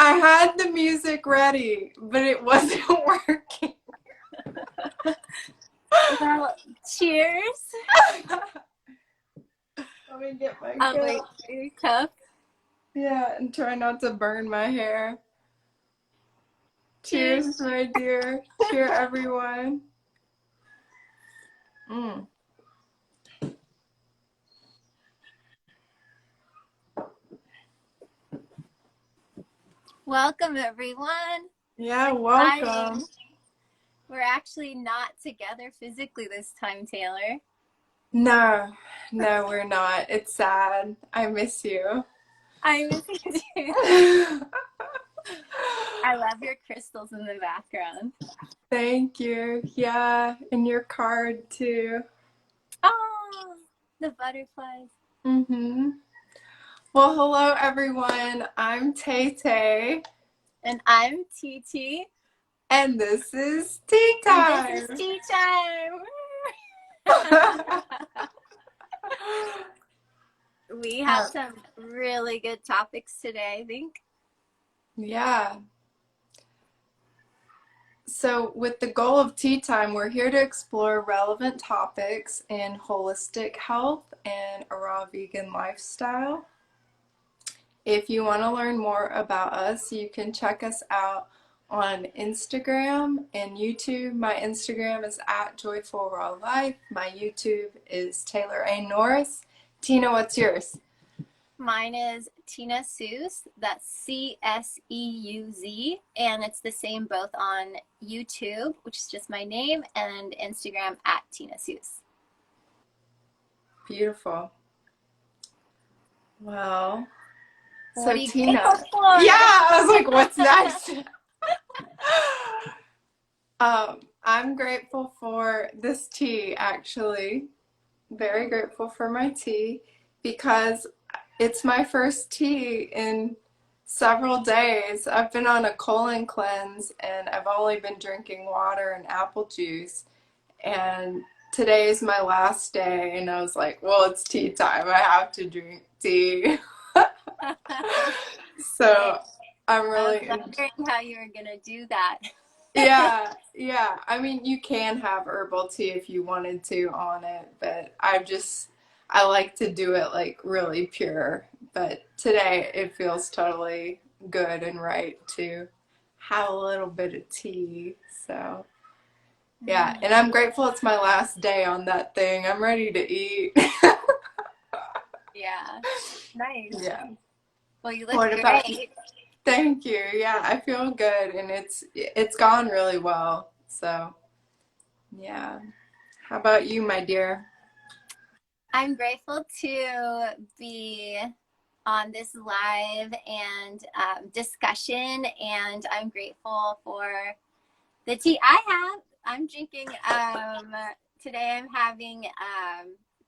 I had the music ready, but it wasn't working. Well, cheers. Let me get my I'll cup. wait for your cup. Yeah, and try not to burn my hair. Cheers, my dear. Cheer, everyone. Mm. Welcome, everyone. Yeah, welcome. We're actually not together physically this time, Taylor. No, we're not. It's sad. I miss you. I miss you too. I love your crystals in the background. Thank you. Yeah, and your card too. Oh, the butterflies. Mm-hmm. Well, hello everyone. I'm TayTay. And I'm TiTi. And this is tea And time. this is tea time. We have some really good topics today, I think. Yeah. So with the goal of tea time, we're here to explore relevant topics in holistic health and a raw vegan lifestyle. If you want to learn more about us, you can check us out on Instagram and YouTube. My Instagram is at Joyful Raw Life. My YouTube is Taylor A. Norris. Tina, what's yours? Mine is Tina Seuss. That's Ceuz, and it's the same both on YouTube, which is just my name, and Instagram at Tina Seuss. Beautiful. Well, What so are you Tina, grateful for? yeah, I was like, what's next? I'm grateful for this tea, actually. Very grateful for my tea because it's my first tea in several days. I've been on a colon cleanse and I've only been drinking water and apple juice. And today is my last day, and I was like, well, it's tea time. I have to drink tea. So I'm really I was wondering how you were going to do that. yeah. I mean, you can have herbal tea if you wanted to on it, but I like to do it like really pure. But today it feels totally good and right to have a little bit of tea. So, yeah, and I'm grateful it's my last day on that thing. I'm ready to eat. Yeah. Nice. Yeah. Well, you look What great. about you? Thank you. Yeah, I feel good and it's gone really well. So, yeah. How about you, my dear? I'm grateful to be on this live and discussion, and I'm grateful for the tea I have. I'm drinking, today I'm having,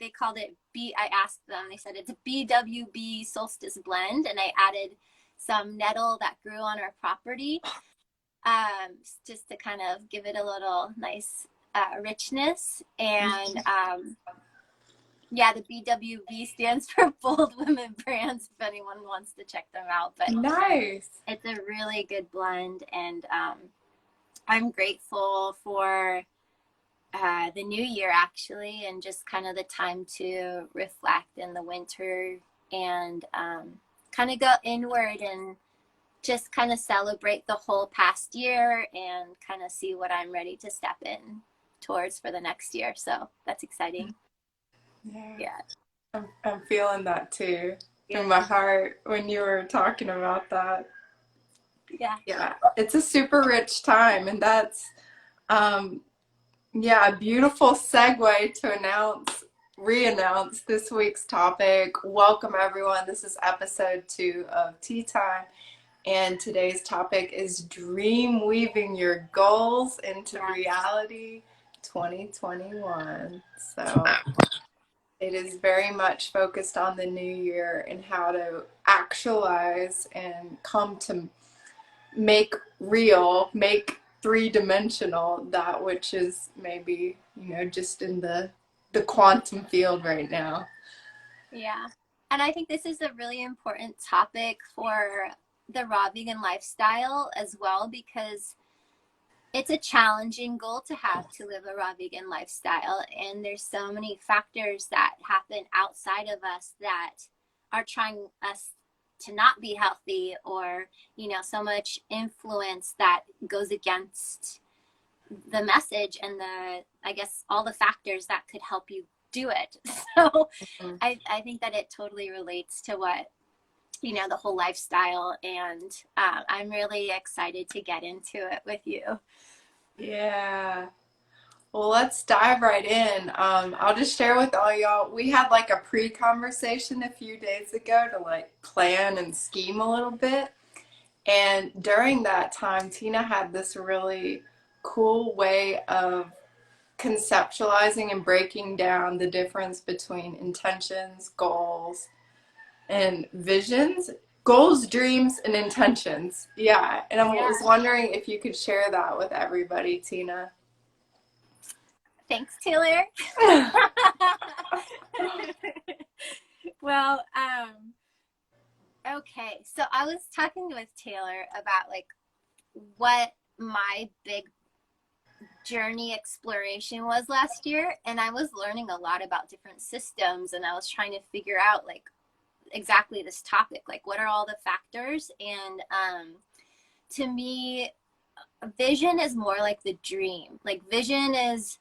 they called it I asked them, they said it's a BWB Solstice Blend, and I added some nettle that grew on our property, just to kind of give it a little nice richness. And yeah, the BWB stands for Bold Women Brands, if anyone wants to check them out. But nice. It's a really good blend, and I'm grateful for the new year, actually, and just kind of the time to reflect in the winter and kind of go inward and just kind of celebrate the whole past year and kind of see what I'm ready to step in towards for the next year. So that's exciting. Yeah. I'm feeling that too in my heart when you were talking about that. Yeah, it's a super rich time, and that's a beautiful segue to re-announce this week's topic. Welcome everyone. This is episode 2 of Tea Time, and today's topic is Dreamweaving Your Goals into Reality 2021. So it is very much focused on the new year and how to actualize and come to make real, make three-dimensional that which is maybe, just in the quantum field right now. Yeah. And I think this is a really important topic for the raw vegan lifestyle as well, because it's a challenging goal to have, to live a raw vegan lifestyle. And there's so many factors that happen outside of us that are trying us to not be healthy, or, you know, so much influence that goes against the message and the, I guess, all the factors that could help you do it. So Mhm. I think that it totally relates to what, you know, the whole lifestyle. And I'm really excited to get into it with you. Yeah. Well, let's dive right in. I'll just share with all y'all. We had like a pre-conversation a few days ago to like plan and scheme a little bit. And during that time, Tina had this really cool way of conceptualizing and breaking down the difference between intentions, goals, and visions. Goals, dreams, and intentions. Yeah. And I Yeah. was wondering if you could share that with everybody, Tina. Thanks, Taylor. Well, okay. So I was talking with Taylor about like what my big journey exploration was last year, and I was learning a lot about different systems, and I was trying to figure out like exactly this topic, like what are all the factors. And to me, vision is more like the dream. Like vision is,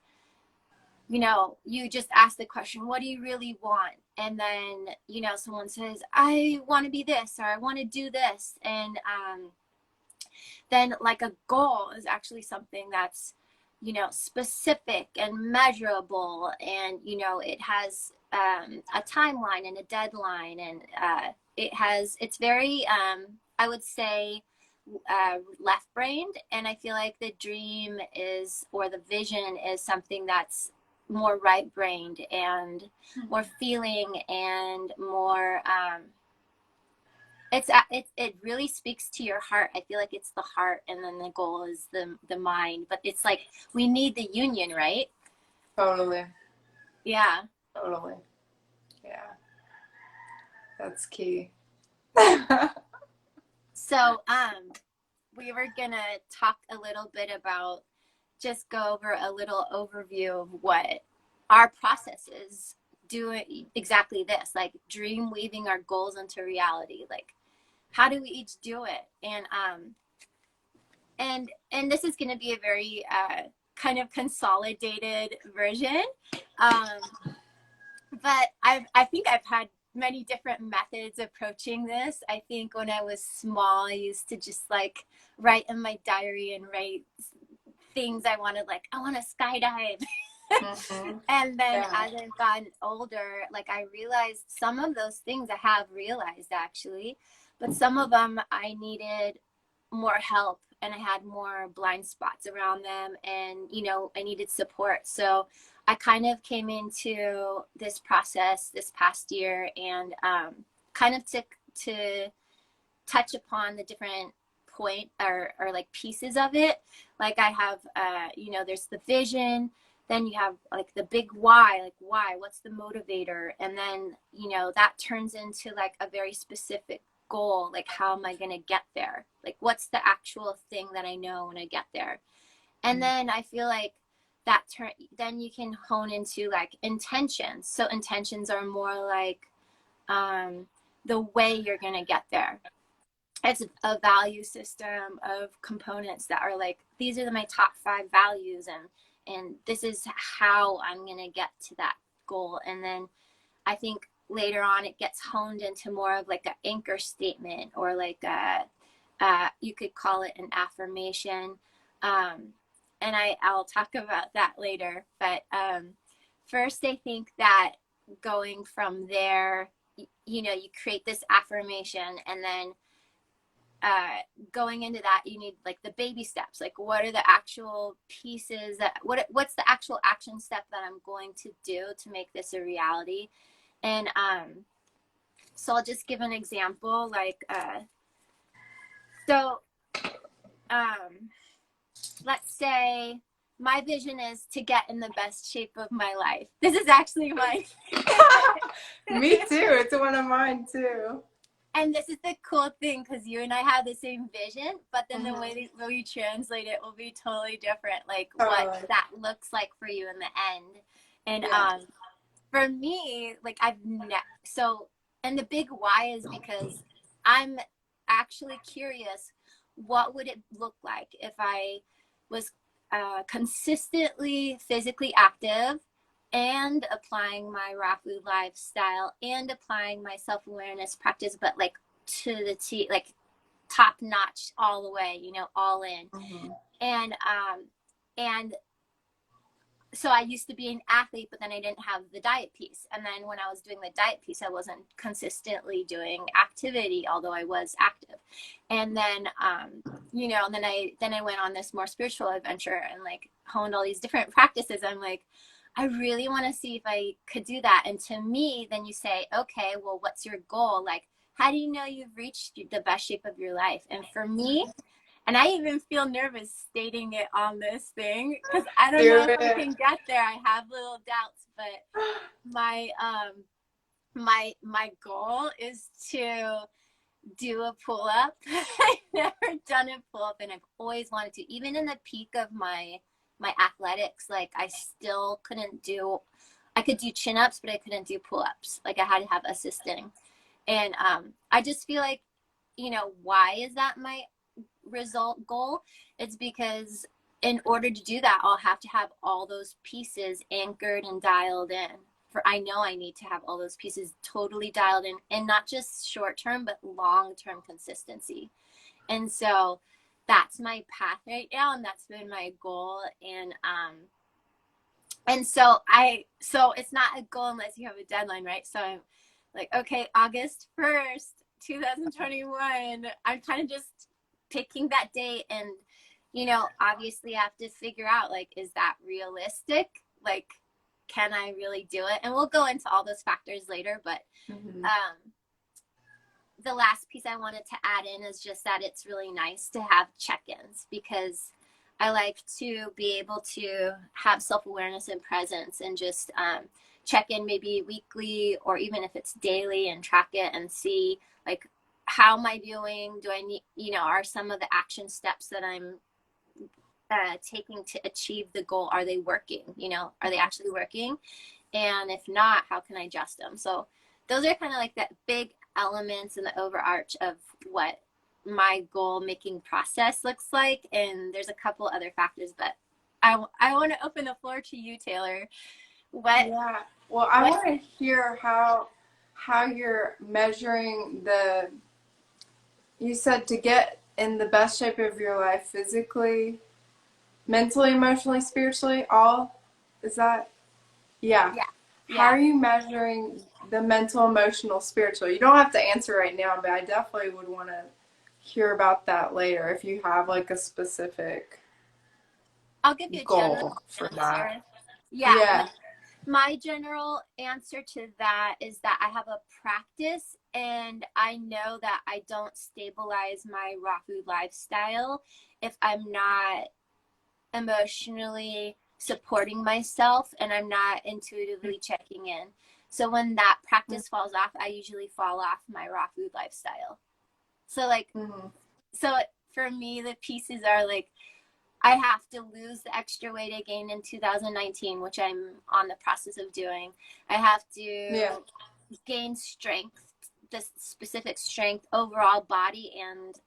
you know, you just ask the question, what do you really want? And then, you know, someone says, I want to be this, or I want to do this. And then like a goal is actually something that's, you know, specific and measurable, and, you know, it has a timeline and a deadline, and it's very, I would say, left brained. And I feel like the dream is, or the vision is, something that's more right brained and more feeling and more, it really speaks to your heart. I feel like it's the heart, and then the goal is the mind. But it's like we need the union, right? Totally. Yeah. Totally. Yeah. That's key. So we were gonna talk a little bit about, just go over a little overview of what our process is, doing exactly this, like dream weaving our goals into reality. Like, how do we each do it? And this is going to be a very kind of consolidated version, um, but I think I've had many different methods approaching this. I think when I was small, I used to just like write in my diary and write things I wanted, like I want to skydive. Mhm. And then Yeah. as I've gotten older, like I realized some of those things I have realized actually, but some of them I needed more help, and I had more blind spots around them, and, you know, I needed support. So I kind of came into this process this past year, and kind of to touch upon the different point, or like pieces of it. Like I have, you know, there's the vision, then you have like the big why, like why, what's the motivator? And then, you know, that turns into like a very specific goal, like how am I going to get there? Like what's the actual thing that I know when I get there? And then I feel like then you can hone into like intentions. So intentions are more like the way you're going to get there. It's a value system of components that are like, these are my top 5 values, and this is how I'm going to get to that goal. And then I think later on it gets honed into more of like an anchor statement, or like you could call it an affirmation. And I'll talk about that later. But first, I think that going from there, you know, you create this affirmation, and then going into that, you need like the baby steps. Like, what are the actual pieces that what's the actual action step that I'm going to do to make this a reality? And so I'll just give an example. Like, so let's say my vision is to get in the best shape of my life. This is actually my Me too. It's one of mine too. And this is the cool thing, because you and I have the same vision, but then the Mm-hmm. way that we translate it will be totally different, like what Totally. that looks like for you in the end. And Yeah. for me, like so, and the big why is because I'm actually curious, what would it look like if I was consistently physically active and applying my raw food lifestyle and applying my self-awareness practice, but like to the T, like top notch all the way, you know, all in. Mm-hmm. And so I used to be an athlete, but then I didn't have the diet piece. And then when I was doing the diet piece, I wasn't consistently doing activity, although I was active. And then, you know, then I went on this more spiritual adventure and like honed all these different practices. I'm like, I really want to see if I could do that. And to me, then you say, okay, well, what's your goal? Like, how do you know you've reached the best shape of your life? And for me, and I even feel nervous stating it on this thing because I don't know Do if I it. can get there. I have little doubts, but my my goal is to do a pull up. I've never done a pull up, and I've always wanted to. Even in the peak of my athletics, like I still couldn't do. I could do chin ups, but I couldn't do pull ups. Like I had to have assisting, and I just feel like, you know, why is that my result goal? It's because in order to do that, I'll have to have all those pieces anchored and dialed in. For I know I need to have all those pieces totally dialed in, and not just short term, but long term consistency. And so that's my path right now, and that's been my goal. And so it's not a goal unless you have a deadline, right? So I'm like, okay, August 1st, 2021. I'm kind of just picking that date, and you know, obviously I have to figure out, like, is that realistic? Like, can I really do it? And we'll go into all those factors later, but Mm-hmm. the last piece I wanted to add in is just that it's really nice to have check-ins, because I like to be able to have self-awareness and presence, and just check in maybe weekly or even if it's daily, and track it and see, like, how am I doing? Do I need, you know, are some of the action steps that I'm taking to achieve the goal, are they working? You know, are they actually working? And if not, how can I adjust them? So those are kind of like that big elements in the overarch of what my goal making process looks like. And there's a couple other factors, but I want to open the floor to you, Taylor. Yeah. Well, I What want to hear how you're measuring the, you said to get in the best shape of your life physically, mentally, emotionally, spiritually, all, is that? Yeah. Yeah, How yeah. are you measuring the mental, emotional, spiritual? You don't have to answer right now, but I definitely would want to hear about that later if you have like a specific I'll give you a general goal for that. answer. Yeah, Yeah. my general answer to that is that I have a practice, and I know that I don't stabilize my raw food lifestyle if I'm not emotionally supporting myself and I'm not intuitively checking in. So when that practice falls off, I usually fall off my raw food lifestyle. So like, Mm-hmm. so for me, the pieces are like, I have to lose the extra weight I gained in 2019, which I'm on the process of doing. I have Yeah. to gain strength, the specific strength, overall body, and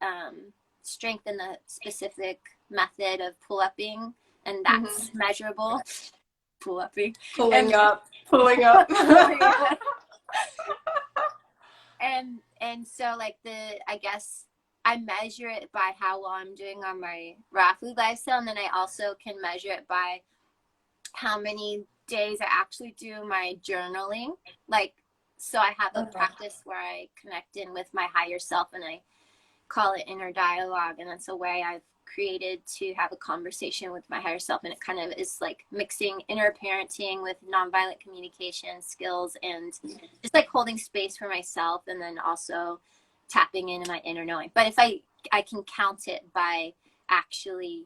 strength in the specific method of pull-upping, and that's Mm-hmm. measurable. Pull-upping. Pulling And up, pulling up. pulling up. And so like I guess I measure it by how well I'm doing on my raw food lifestyle, and then I also can measure it by how many days I actually do my journaling. Like, so I have a Okay. practice where I connect in with my higher self, and I call it inner dialogue, and that's a way I've created to have a conversation with my higher self. And it kind of is like mixing inner parenting with nonviolent communication skills, and just like holding space for myself, and then also tapping into my inner knowing. But if I can count it by actually,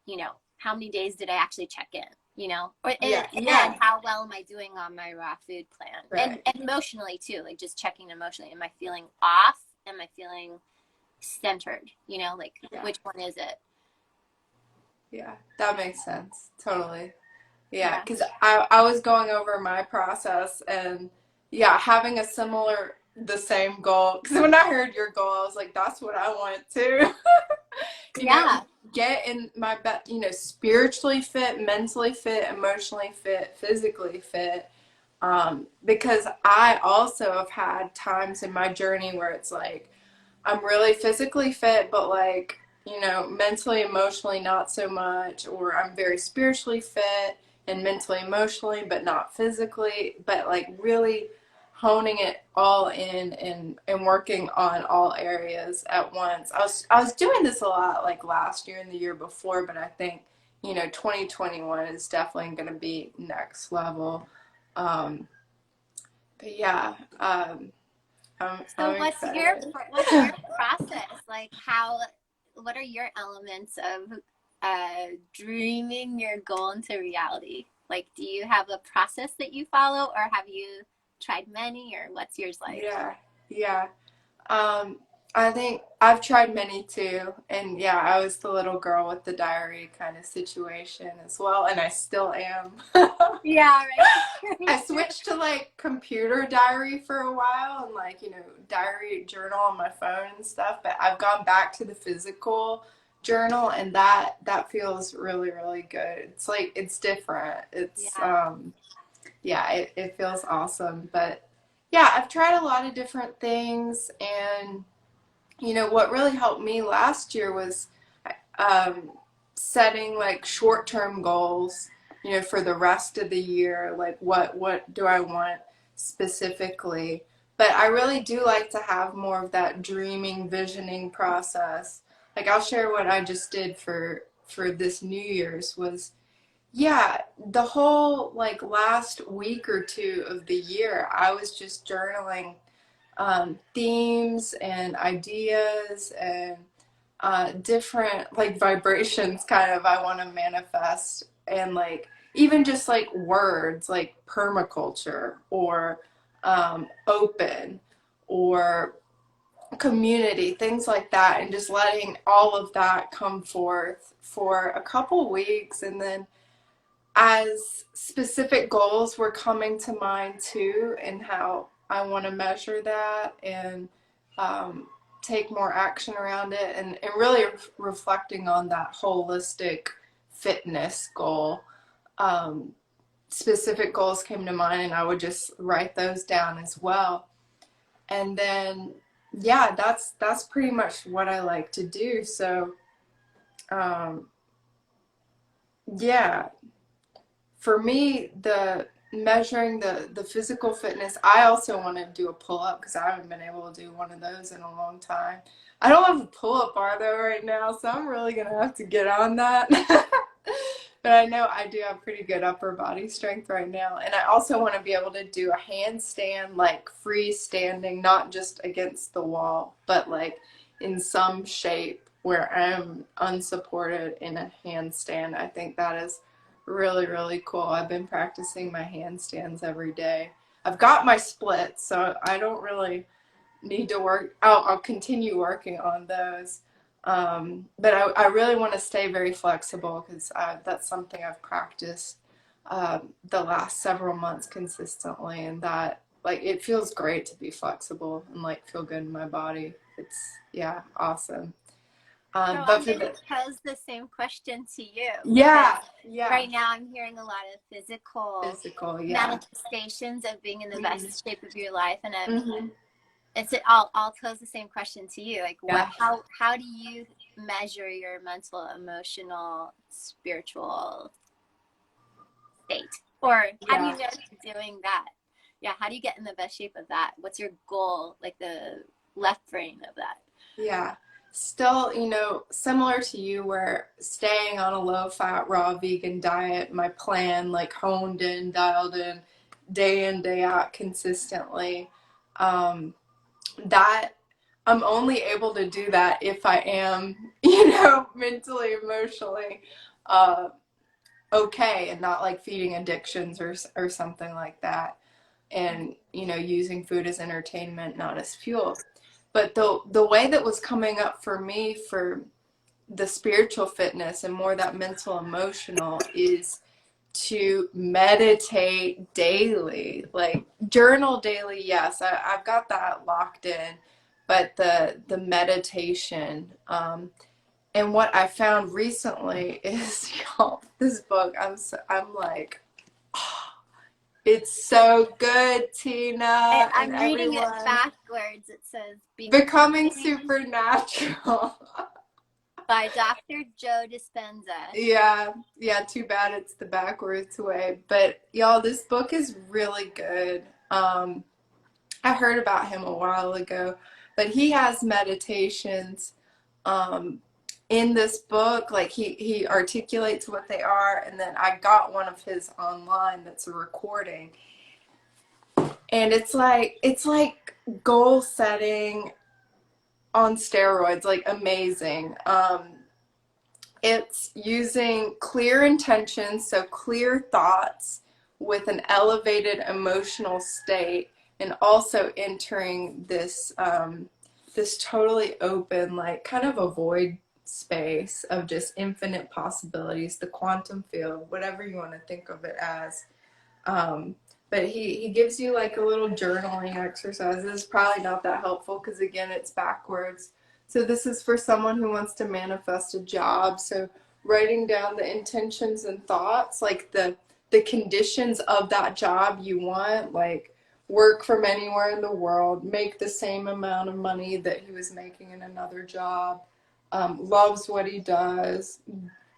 you know, how many days did I actually check in, you know, or Yeah. and Yeah. how well am I doing on my raw food plan, Right. and emotionally too, like just checking emotionally, am I feeling off am I feeling centered? You know, like Yeah. which one is it? Yeah. That makes sense. Totally. Yeah, Yeah. because I was going over my process and yeah, having a similar, the same goal. Because when I heard your goal, I was like, that's what I want too. You know, Yeah. get in my best, you know, spiritually fit, mentally fit, emotionally fit, physically fit. Because I also have had times in my journey where it's like, I'm really physically fit, but like, you know, mentally, emotionally, not so much. Or I'm very spiritually fit and mentally, emotionally, but not physically. But like really honing it all in and working on all areas at once. I was doing this a lot like last year and the year before, but I think, you know, 2021 is definitely going to be next level. Um, but yeah, So I'm excited. what's your process? Like what are your elements of dreaming your goal into reality? Like, do you have a process that you follow, or have you tried many, or what's yours like? Yeah, yeah. Um, I think I've tried many too, and yeah, I was the little girl with the diary kind of situation as well, and I still am. Yeah, right. Me I too. switched to like computer diary for a while and like, you know, diary journal on my phone and stuff, but I've gone back to the physical journal and that feels really, really good. It's like it's different. It's Yeah. yeah, it feels awesome. But yeah, I've tried a lot of different things and you know what really helped me last year was um, setting like short-term goals, you know, for the rest of the year, like what do I want specifically. But I really do like to have more of that dreaming, visioning process. Like I'll share what I just did for this New Year's was yeah, the whole like last week or two of the year, I was just journaling themes and ideas and different like vibrations kind of I want to manifest and like even just like words like permaculture or open or community, things like that, and just letting all of that come forth for a couple weeks and then as specific goals were coming to mind too, and how I want to measure that and um, take more action around it, and really reflecting on that holistic fitness goal. Um, Specific goals came to mind, and I would just write those down as well. And then, yeah, that's pretty much what I like to do. So, um, yeah, for me, the measuring the physical fitness, I also want to do a pull up because I haven't been able to do one of those in a long time. I don't have a pull up bar though right now, so I'm really gonna have to get on that. But I know I do have pretty good upper body strength right now, and I also want to be able to do a handstand like freestanding, not just against the wall, but like in some shape where I'm unsupported in a handstand. I think that is really, really cool. I've been practicing my handstands every day. I've got my splits, so I don't really need to work. I'll continue working on those. But I really want to stay very flexible because that's something I've practiced the last several months consistently, and that like it feels great to be flexible and like feel good in my body. It's yeah, awesome. So But I'm for going to the pose the same question to you because yeah, yeah, right now I'm hearing a lot of physical physical, yeah. manifestations of being in the Mm-hmm. best shape of your life, and Mm-hmm. I'll pose the same question to you. Like, Yeah. how do you measure your mental, emotional, spiritual state, or how do Yeah. you know you're doing that? Yeah, how do you get in the best shape of that? What's your goal, like the left brain of that? Yeah. Still, you know, similar to you, where staying on a low fat, raw vegan diet, my plan, like honed in, dialed in, day out consistently. Um, that I'm only able to do that if I am, you know, mentally, emotionally, uh, okay and not like feeding addictions or something like that. And, you know, using food as entertainment, not as fuel. But the way that was coming up for me for the spiritual fitness and more that mental emotional is to meditate daily, like journal daily. Yes, I've got that locked in, but the meditation, and what I found recently is, y'all, this book, I'm like, oh, it's so good, Tina, and I'm reading it everyone. backwards. It says Becoming Becoming Supernatural. by Dr. Joe Dispenza. Yeah, yeah, too bad it's the backwards way. But y'all, this book is really good. I heard about him a while ago, but he has meditations um in this book. Like he articulates what they are, and then I got one of his online that's a recording. And it's like goal setting on steroids, like amazing. It's using clear intentions, so clear thoughts with an elevated emotional state, and also entering this totally open, like kind of a void space of just infinite possibilities, the quantum field, whatever you want to think of it as. Um, but he gives you like a little journaling exercise. It's probably not that helpful because again it's backwards. So this is for someone who wants to manifest a job. So writing down the intentions and thoughts, like the conditions of that job you want, like work from anywhere in the world, make the same amount of money that he was making in another job, loves what he does,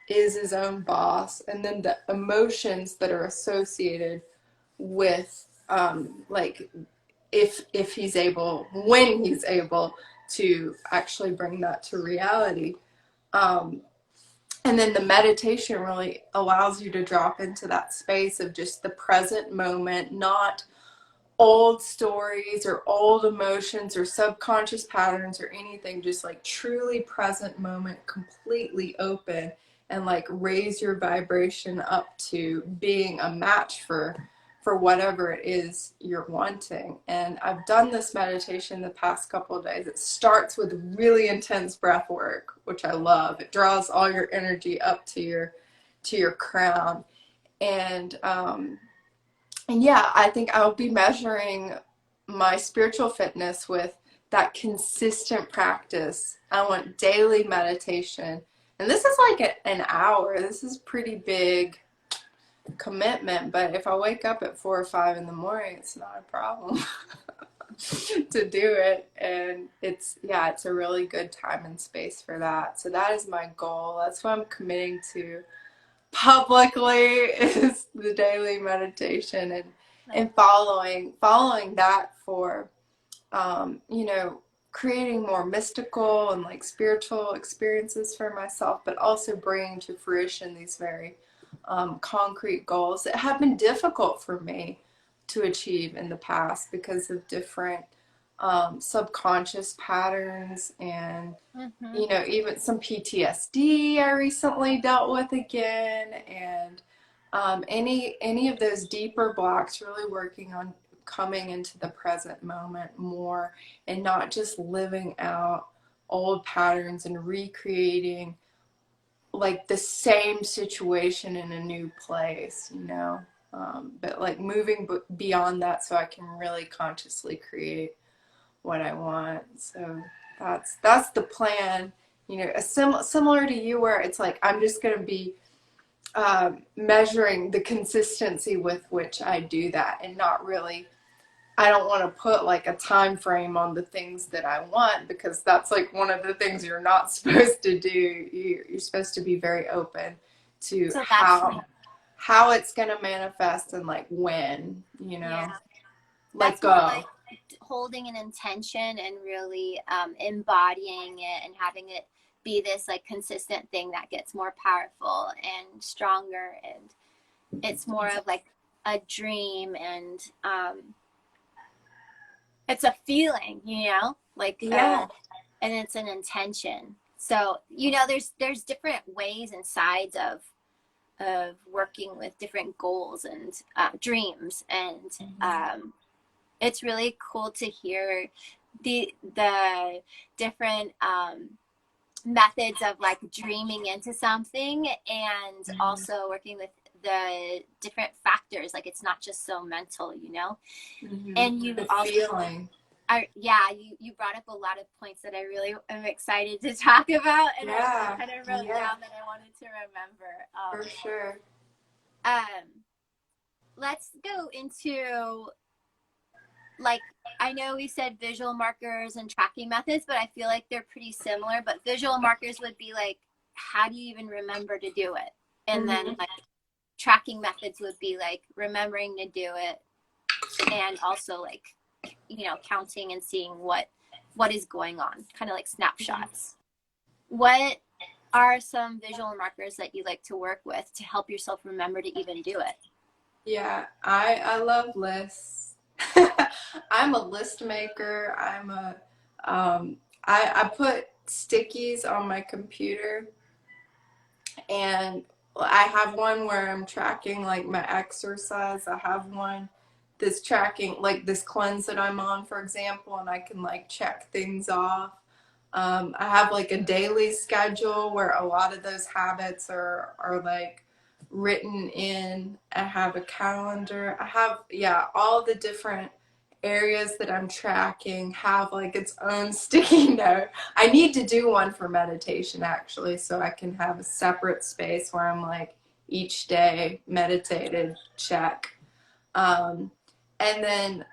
is his own boss, and then the emotions that are associated with like if he's able, when he's able to actually bring that to reality. um, and then the meditation really allows you to drop into that space of just the present moment, not old stories or old emotions or subconscious patterns or anything, just like truly present moment, completely open, and like raise your vibration up to being a match for whatever it is you're wanting. And I've done this meditation the past couple of days. It starts with really intense breath work, which I love. It draws all your energy up to your crown. And yeah, I think I'll be measuring my spiritual fitness with that consistent practice. I want daily meditation. And this is like an hour. This is pretty big commitment, but if I wake up at 4 or 5 in the morning, it's not a problem to do it. And it's a really good time and space for that. So that is my goal. That's what I'm committing to publicly, is the daily meditation, and following that for you know, creating more mystical and like spiritual experiences for myself, but also bringing to fruition these very concrete goals that have been difficult for me to achieve in the past because of different subconscious patterns, and you know, even some PTSD I recently dealt with again, and any of those deeper blocks, really working on coming into the present moment more, and not just living out old patterns and recreating like the same situation in a new place, you know. But like moving beyond that so I can really consciously create what I want. So that's the plan. You know, similar to you, where it's like I'm just going to be measuring the consistency with which I do that, and not really. I don't want to put like a time frame on the things that I want, because that's like one of the things you're not supposed to do. You're supposed to be very open to So that's how it's going to manifest, and like when, you know, yeah, let that's more go. like holding an intention and really embodying it and having it be this like consistent thing that gets more powerful and stronger, and it's more of like a dream, and it's a feeling, you know, like Yeah. and it's an intention. So you know, there's different ways and sides of working with different goals and dreams, and it's really cool to hear the different methods of like dreaming into something, and also working with the different factors. Like it's not just so mental, you know. And you The also feeling. yeah, you brought up a lot of points that I really am excited to talk about, and I Yeah, kind of wrote yeah, down that I wanted to remember. for sure. Um, let's go into, like, I know we said visual markers and tracking methods, but I feel like they're pretty similar. But visual markers would be like, how do you even remember to do it? And then like tracking methods would be like remembering to do it, and also like, you know, counting and seeing what is going on, kind of like snapshots. What are some visual markers that you like to work with to help yourself remember to even do it? Yeah, I love lists. I'm a list maker. I put stickies on my computer, and I have one where I'm tracking like my exercise. I have one that's tracking like this cleanse that I'm on, for example, and I can like check things off. I have like a daily schedule where a lot of those habits are like written in. I have a calendar. I have, yeah, all the different areas that I'm tracking have like its own sticky note. I need to do one for meditation actually, so I can have a separate space where I'm like each day meditated, check. Um, and then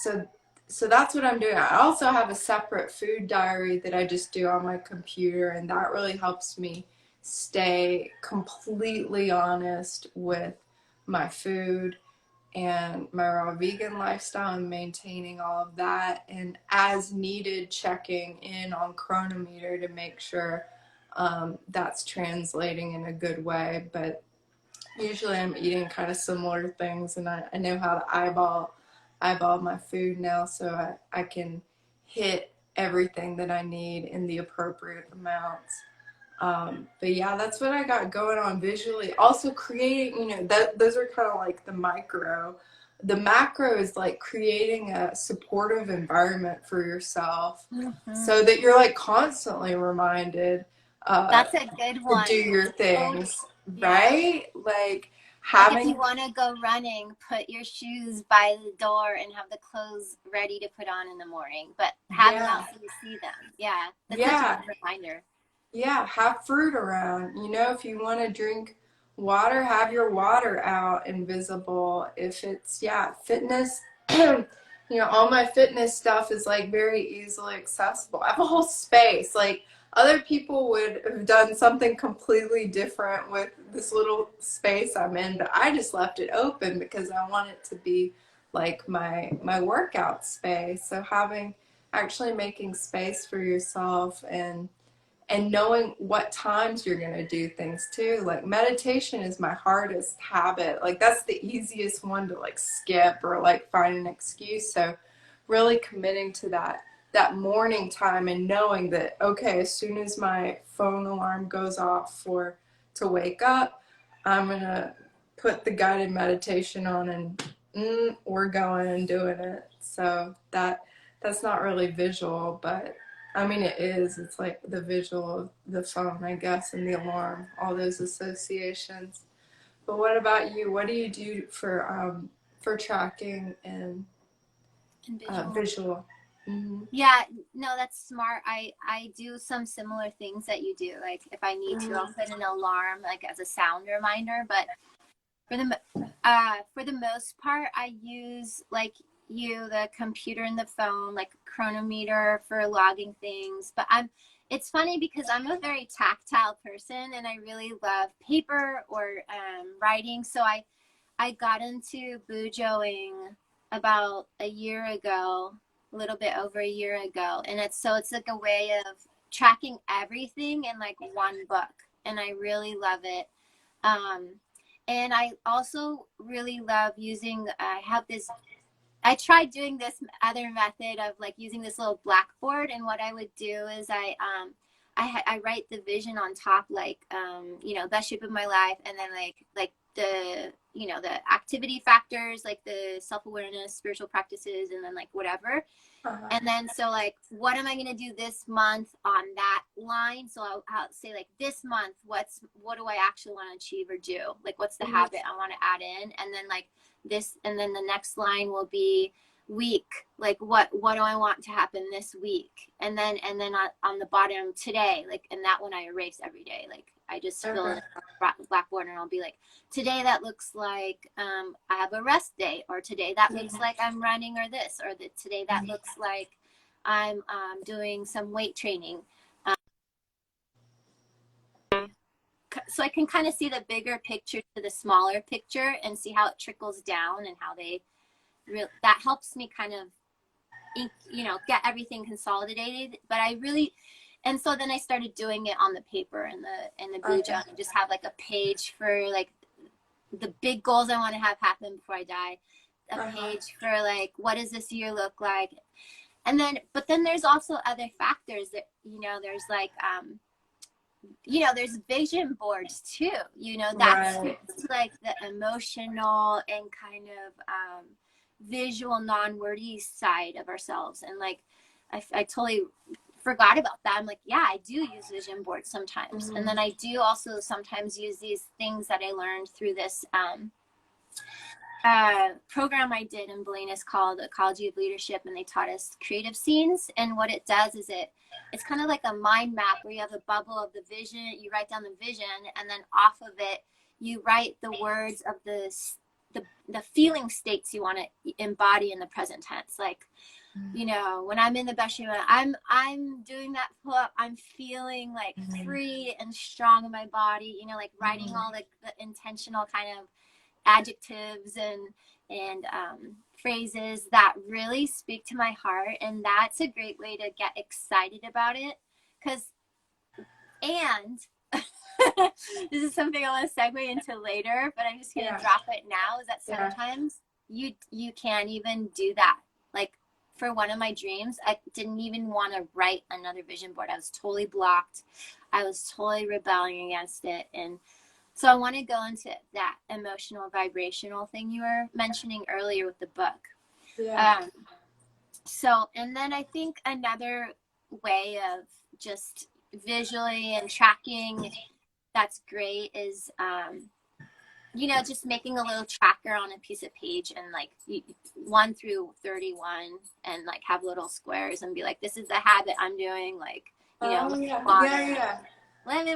so so that's what I'm doing. I also have a separate food diary that I just do on my computer, and that really helps me stay completely honest with my food and my raw vegan lifestyle and maintaining all of that, and as needed checking in on chronometer to make sure that's translating in a good way. But usually I'm eating kind of similar things, and I know how to eyeball my food now, so I can hit everything that I need in the appropriate amounts. But yeah, that's what I got going on visually. Also creating, you know, that those are kind of like the micro. The macro is like creating a supportive environment for yourself so that you're like constantly reminded uh, That's a good to do one. your Oh, things, yeah. right? Like Like if you having, want to go running, put your shoes by the door and have the clothes ready to put on in the morning, but have them out yeah, so you see them. Yeah, that's such a yeah, good reminder. yeah, have fruit around. You know, if you want to drink water, have your water out and visible. If it's, yeah, fitness, you know, all my fitness stuff is like very easily accessible. I have a whole space. Like other people would have done something completely different with this little space I'm in, but I just left it open because I want it to be like my workout space. So having actually making space for yourself and knowing what times you're going to do things too. Like meditation is my hardest habit. Like that's the easiest one to like skip or like find an excuse. So really committing to that morning time and knowing that okay, as soon as my phone alarm goes off for to wake up, I'm going to put the guided meditation on and we're going and doing it. So that's not really visual, but I mean, it is. It's like the visual of the phone, I guess, and the alarm, all those associations. But what about you? What do you do for tracking and And visual. visual? Mm-hmm. Yeah, no, that's smart. I do some similar things that you do. Like if I need to, I'll put an alarm like as a sound reminder. But for the most part, I use like the computer and the phone, like chronometer for logging things. But it's funny because I'm a very tactile person and I really love paper or writing. So I got into bujoing about a year ago, a little bit over a year ago, and it's like a way of tracking everything in like one book, and I really love it. Um, and I also really love using. I have this. I tried doing this other method of like using this little blackboard, and what I would do is I write the vision on top, like you know, best shape of my life, and then like the, the activity factors, like the self-awareness, spiritual practices, and then like whatever. Uh-huh. And then, so like, what am I going to do this month on that line? So I'll say like this month, what do I actually want to achieve or do? Like, what's the habit I want to add in? And then like this, and then the next line will be week. Like what do I want to happen this week? And then on the bottom, today, like, and that one I erase every day. Like I just fill in a blackboard, and I'll be like, today that looks like I have a rest day, or today that looks like I'm running, or this, or today that looks like I'm doing some weight training. So I can kind of see the bigger picture to the smaller picture and see how it trickles down, and how that helps me kind of, get everything consolidated. But and so then I started doing it on the paper and the blue gel, and just have like a page for like the big goals I want to have happen before I die, a page for like, what does this year look like? And then, but then there's also other factors that, there's like, there's vision boards too, that's like the emotional and kind of visual, non-wordy side of ourselves. And like, I totally forgot about that. I'm like, yeah, I do use vision boards sometimes. And then I do also sometimes use these things that I learned through this program I did in Bolinas called Ecology of Leadership, and they taught us creative scenes. And what it does is it's kind of like a mind map where you have a bubble of the vision, you write down the vision, and then off of it you write the words of the feeling states you want to embody in the present tense. Like, when I'm in the best shape, I'm doing that pull up, I'm feeling like free and strong in my body, like writing all like the intentional kind of adjectives and phrases that really speak to my heart. And that's a great way to get excited about it. And this is something I want to segue into later, but I'm just going to drop it now, is that sometimes you can't even do that. Like, for one of my dreams, I didn't even want to write another vision board. I was totally blocked. I was totally rebelling against it. And so I want to go into that emotional, vibrational thing you were mentioning earlier with the book. Yeah. So, and then I think another way of just visually and tracking that's great is, just making a little tracker on a piece of page, and like 1 through 31, and like have little squares and be like, this is the habit I'm doing, like, lemon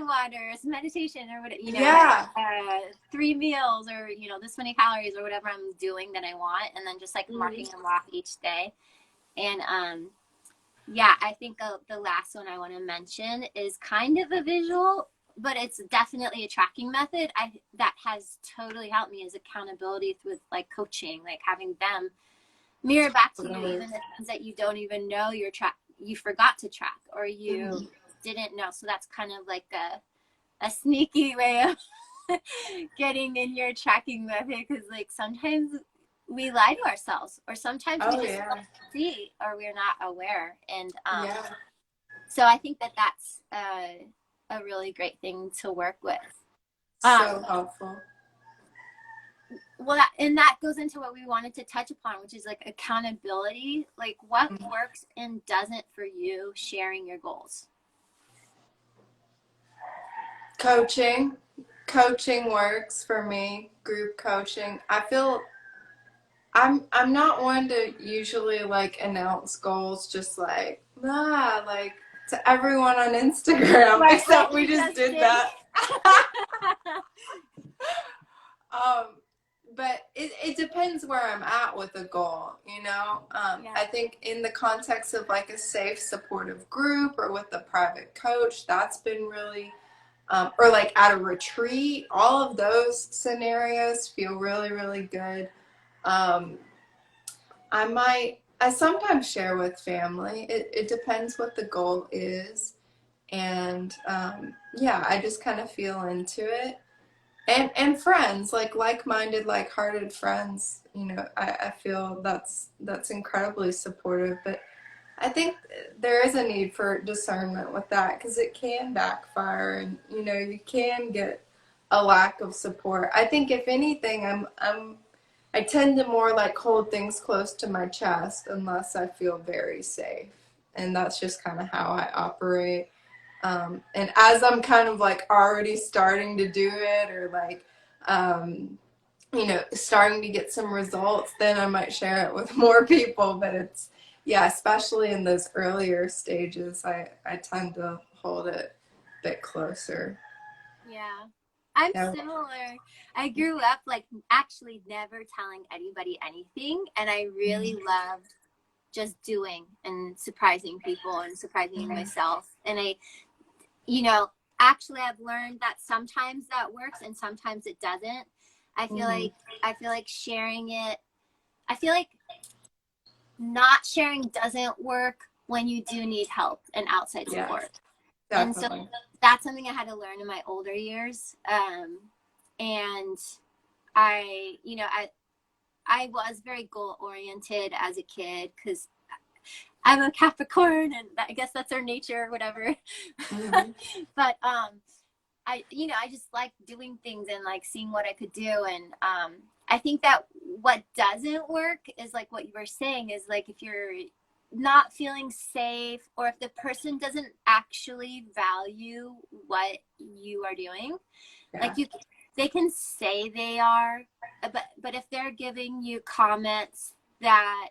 waters, meditation, or whatever, like, 3 meals, or, this many calories, or whatever I'm doing that I want. And then just like marking them off each day. And, I think the last one I want to mention is kind of a visual, but it's definitely a tracking method that has totally helped me, is accountability with like coaching, like having them mirror back to you even the things that you don't even know you forgot to track, or you didn't know. So that's kind of like a sneaky way of getting in your tracking method, because like sometimes we lie to ourselves, or sometimes we just don't see, or we're not aware. And so I think that's a really great thing to work with. So helpful. Well, that goes into what we wanted to touch upon, which is like accountability. Like, what works and doesn't for you sharing your goals? Coaching works for me. Group coaching. I feel I'm not one to usually like announce goals just like to everyone on Instagram, except we just did that. But it depends where I'm at with a goal, I think in the context of like a safe, supportive group, or with a private coach, that's been really, or like at a retreat, all of those scenarios feel really, really good. I sometimes share with family. It depends what the goal is. And I just kind of feel into it. And friends, like-minded, like-hearted friends, I feel that's incredibly supportive. But I think there is a need for discernment with that, because it can backfire, and you can get a lack of support. I think if anything, I'm I tend to more like hold things close to my chest unless I feel very safe. And that's just kind of how I operate. And as I'm kind of like already starting to do it, or like, starting to get some results, then I might share it with more people. But it's, yeah, especially in those earlier stages, I tend to hold it a bit closer. Yeah. I'm Yeah. similar. I grew up like actually never telling anybody anything, and I really loved just doing and surprising people and surprising myself. And you know, actually I've learned that sometimes that works and sometimes it doesn't. Mm-hmm. I feel like sharing it, I feel like not sharing doesn't work when you do need help and outside Yeah, support. And so definitely. that's something I had to learn in my older years. And I was very goal oriented as a kid because I'm a Capricorn, and I guess that's our nature or whatever. Mm-hmm. But I just like doing things and like seeing what I could do. And I think that what doesn't work is like what you were saying is like if you're not feeling safe, or if the person doesn't actually value what you are doing, Yeah. like they can say they are, but if they're giving you comments that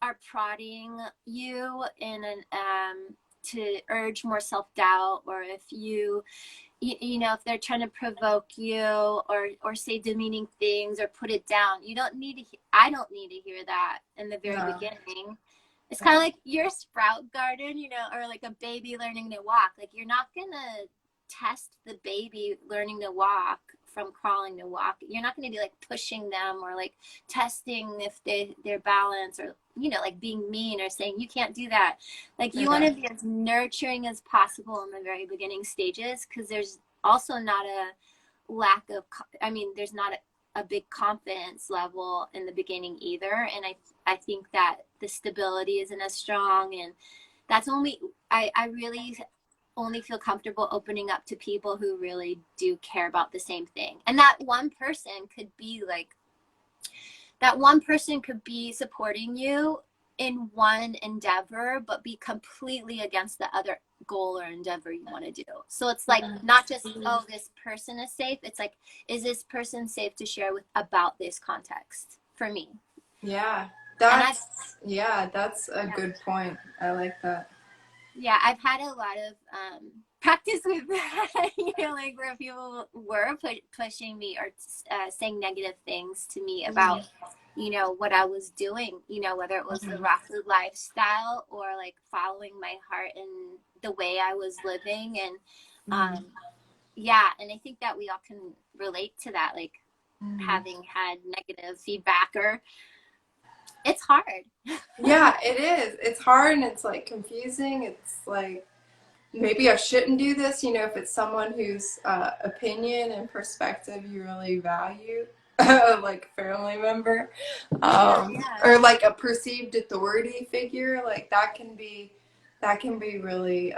are prodding you in an to urge more self-doubt, or if if they're trying to provoke you, or say demeaning things or put it down, you don't need to I don't need to hear that in the very No. beginning. It's kind of Yeah. like your sprout garden, or like a baby learning to walk. Like you're not gonna test the baby learning to walk from crawling to walk. You're not going to be like pushing them or like testing if their balance, or like being mean or saying you can't do that. Like you want Yeah. to be as nurturing as possible in the very beginning stages, because there's also not a lack of there's not a big confidence level in the beginning either. And I think that the stability isn't as strong, and that's only I really only feel comfortable opening up to people who really do care about the same thing. And that one person could be supporting you in one endeavor, but be completely against the other goal or endeavor you want to do. So it's like Yeah. not just, oh, this person is safe. It's like, is this person safe to share with about this context for me? Yeah. And I've That's a yeah, good point. I like that. yeah, I've had a lot of practice with that, like where people were pushing me or saying negative things to me about, Mm-hmm. what I was doing, whether it was the Mm-hmm. raw food lifestyle or like following my heart and the way I was living. And Mm-hmm. yeah, and I think that we all can relate to that, like Mm-hmm. having had negative feedback, or it's hard. Yeah, it is. It's hard and it's like confusing. It's like maybe I shouldn't do this, if it's someone whose opinion and perspective you really value, like a family member, Yeah, yeah. or like a perceived authority figure, like that can be really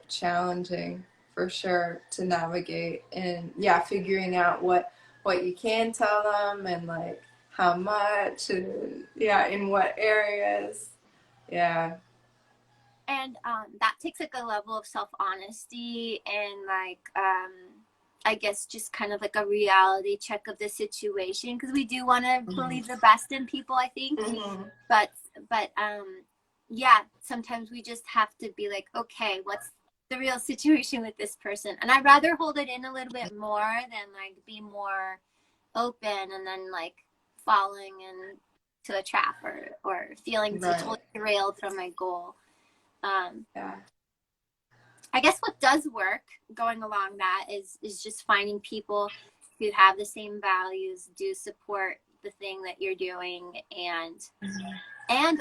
challenging for sure to navigate. And yeah, figuring out what you can tell them and like how much and yeah, in what areas. Yeah. And that takes like a level of self-honesty and like I guess just kind of like a reality check of the situation, because we do want to Mhm. believe the best in people, I think. Mhm. But yeah, sometimes we just have to be like, okay, what's the real situation with this person? And I'd rather hold it in a little bit more than like be more open and then like falling into a trap, or feeling Right. totally derailed from my goal. um Yeah. I guess what does work going along that is just finding people who have the same values, do support the thing that you're doing, and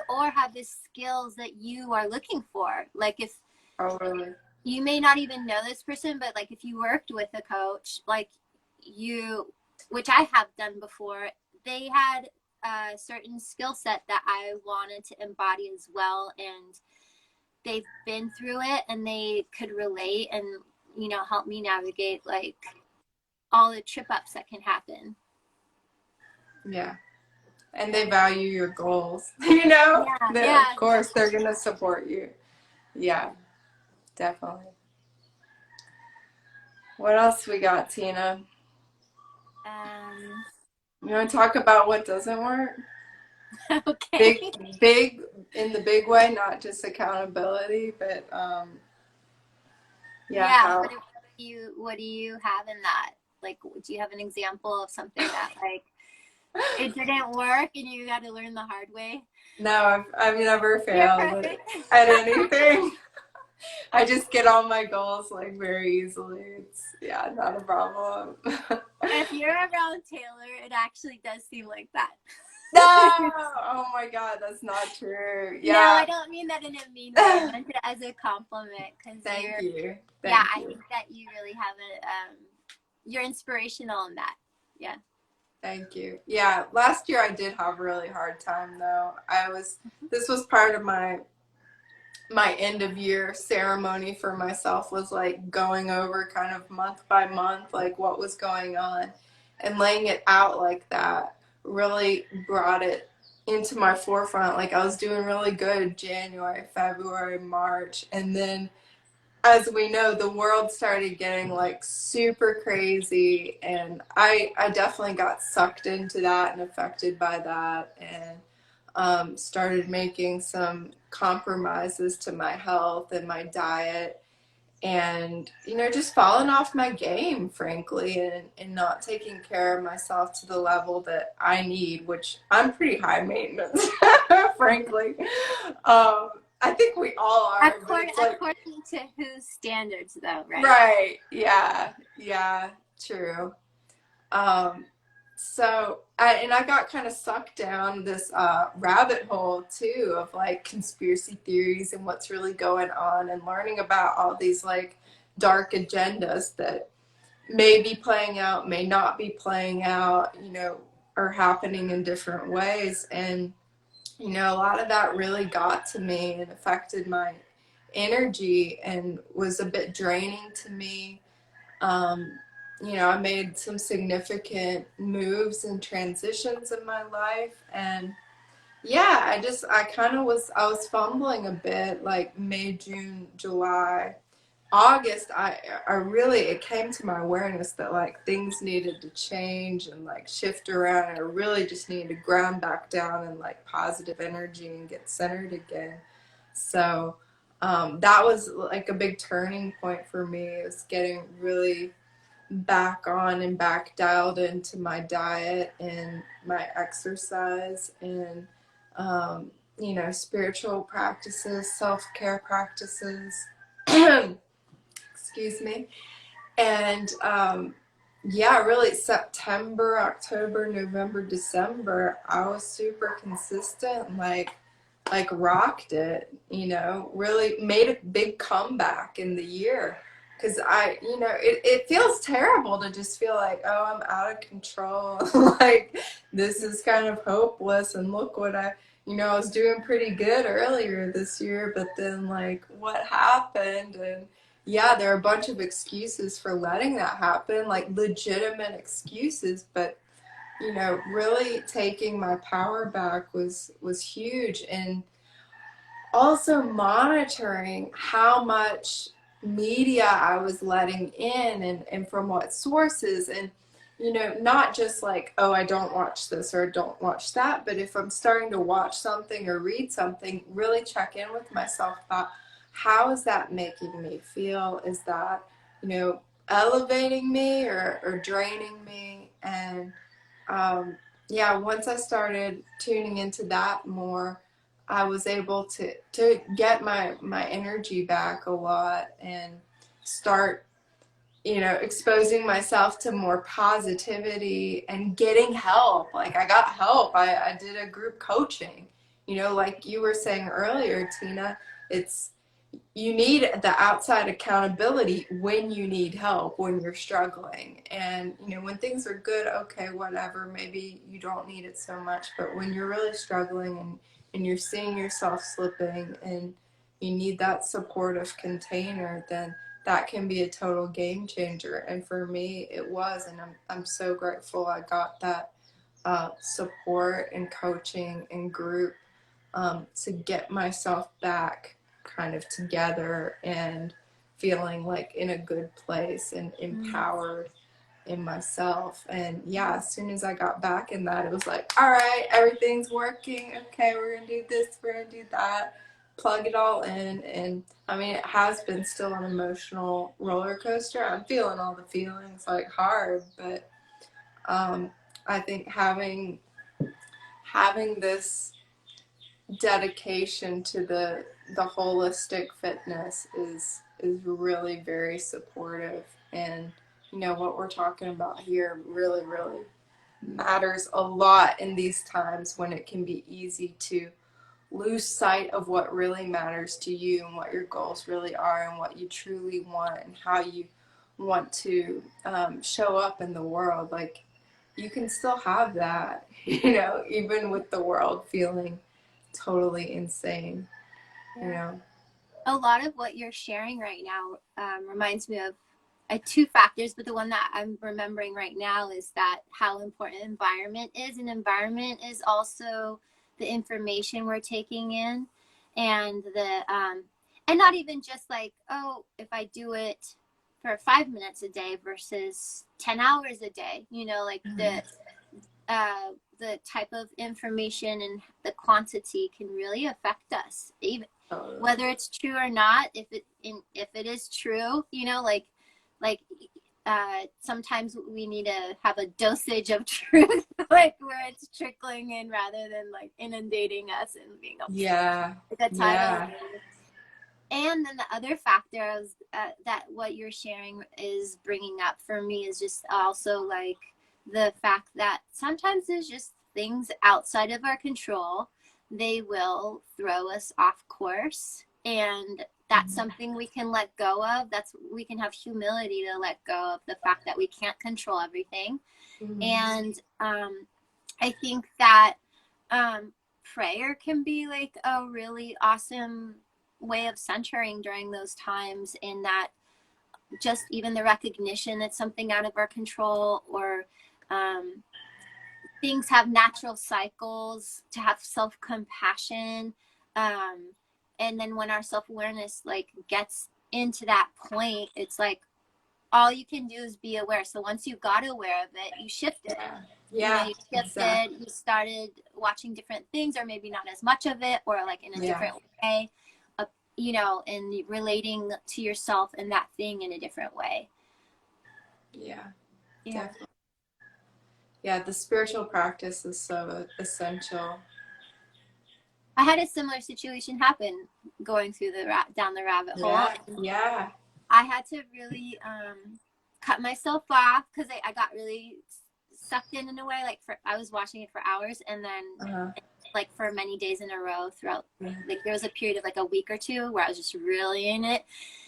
or have the skills that you are looking for. Like if Oh, really? you may not even know this person, but like if you worked with a coach, like you, which I have done before, they had a certain skill set that I wanted to embody as well, and they've been through it and they could relate and help me navigate like all the trip ups that can happen. Yeah. and they value your goals. You know, Yeah, of yeah, course they're definitely. gonna support you. Yeah, definitely. What else we got, Tina? Um, You want to talk about what doesn't work? okay. Big, big in the big way, not just accountability, but yeah, Yeah, how. what do you have in that? Like, do you have an example of something that like it didn't work and you got to learn the hard way? No, I've never You're failed perfect. at anything. I just get on my goals like very easily. It's yeah, not a problem. If you're around Taylor, it actually does seem like that. No! Oh my God, that's not true. No, I Yeah. don't mean that in a mean way. I meant it as a compliment because Thank you. yeah, Thank I you. think that you really have you're inspirational in that. Yeah. Thank you. Yeah, last year I did have a really hard time though. This was part of my end of year ceremony for myself, was like going over kind of month by month like what was going on, and laying it out like that really brought it into my forefront. Like I was doing really good January, February, March, and then as we know, the world started getting like super crazy, and I definitely got sucked into that and affected by that, and started making some compromises to my health and my diet, and just falling off my game, frankly, and not taking care of myself to the level that I need, which I'm pretty high maintenance, frankly. I think we all are, but it's like, According to whose standards, though, right? right, yeah, yeah, true. Um, and I got kind of sucked down this rabbit hole too of like conspiracy theories and what's really going on, and learning about all these like dark agendas that may be playing out, may not be playing out, are happening in different ways. And, a lot of that really got to me and affected my energy and was a bit draining to me. um, I made some significant moves and transitions in my life, and yeah, I kind of I was fumbling a bit, like May, June, July, August. I really, it came to my awareness that like things needed to change and like shift around. I really just needed to ground back down and like positive energy and get centered again. So that was like a big turning point for me. It was getting really back on and back dialed into my diet and my exercise, and spiritual practices, self-care practices. Excuse me. And yeah, really September, October, November, December, I was super consistent, like rocked it, really made a big comeback in the year. Because it feels terrible to just feel like, oh, I'm out of control. Like, this is kind of hopeless. And look what I was doing pretty good earlier this year, but then, like, what happened? And yeah, there are a bunch of excuses for letting that happen, like legitimate excuses, but really taking my power back was huge. And also monitoring how much media I was letting in, and from what sources, and not just like, oh, I don't watch this or don't watch that, but if I'm starting to watch something or read something, really check in with myself about how is that making me feel? Is that, elevating me or draining me? And yeah, once I started tuning into that more, I was able to get my energy back a lot, and start exposing myself to more positivity and getting help. Like I got help. I did a group coaching. Like you were saying earlier, Tina, it's you need the outside accountability when you need help, when you're struggling. And when things are good, okay, whatever, maybe you don't need it so much. But when you're really struggling, and you're seeing yourself slipping, and you need that supportive container, then that can be a total game changer. And for me it was, and I'm so grateful I got that support and coaching and group to get myself back kind of together and feeling like in a good place and empowered in myself. And yeah, as soon as I got back in that, it was like, all right, everything's working. Okay, we're gonna do this, we're gonna do that, plug it all in. And I mean, it has been still an emotional roller coaster. I'm feeling all the feelings, like hard, but I think having this dedication to the holistic fitness is really very supportive. And you know what we're talking about here really matters a lot in these times when it can be easy to lose sight of what really matters to you and what your goals really are and what you truly want and how you want to show up in the world. Like, you can still have that, you know, even with the world feeling totally insane, you know. A lot of what you're sharing right now reminds me of two factors, but the one that I'm remembering right now is that how important environment is. And environment is also the information we're taking in, and and not even just like, oh, if I do it for 5 minutes a day versus 10 hours a day, you know, like the type of information and the quantity can really affect us, even whether it's true or not. If it is true, you know, like sometimes we need to have a dosage of truth, like where it's trickling in rather than like inundating us and being like a tidal wave. And then the other factor is, that what you're sharing is bringing up for me is just also like the fact that sometimes there's just things outside of our control. They will throw us off course, and that's something we can let go of. We can have humility to let go of the fact that we can't control everything. And I think that prayer can be like a really awesome way of centering during those times, in that just even the recognition that something out of our control, or things have natural cycles, to have self-compassion. And then when our self-awareness like gets into that point, it's like all you can do is be aware. So once you got aware of it, you shifted. You know, you shifted, exactly. You started watching different things, or maybe not as much of it, or like in a different way, you know, and relating to yourself and that thing in a different way. Definitely. Yeah, the spiritual practice is so essential. I had a similar situation happen going through down the rabbit hole. Yeah. I had to really cut myself off, because I got really sucked in a way. Like I was watching it for hours, and then like for many days in a row throughout, like there was a period of like a week or two where I was just really in it.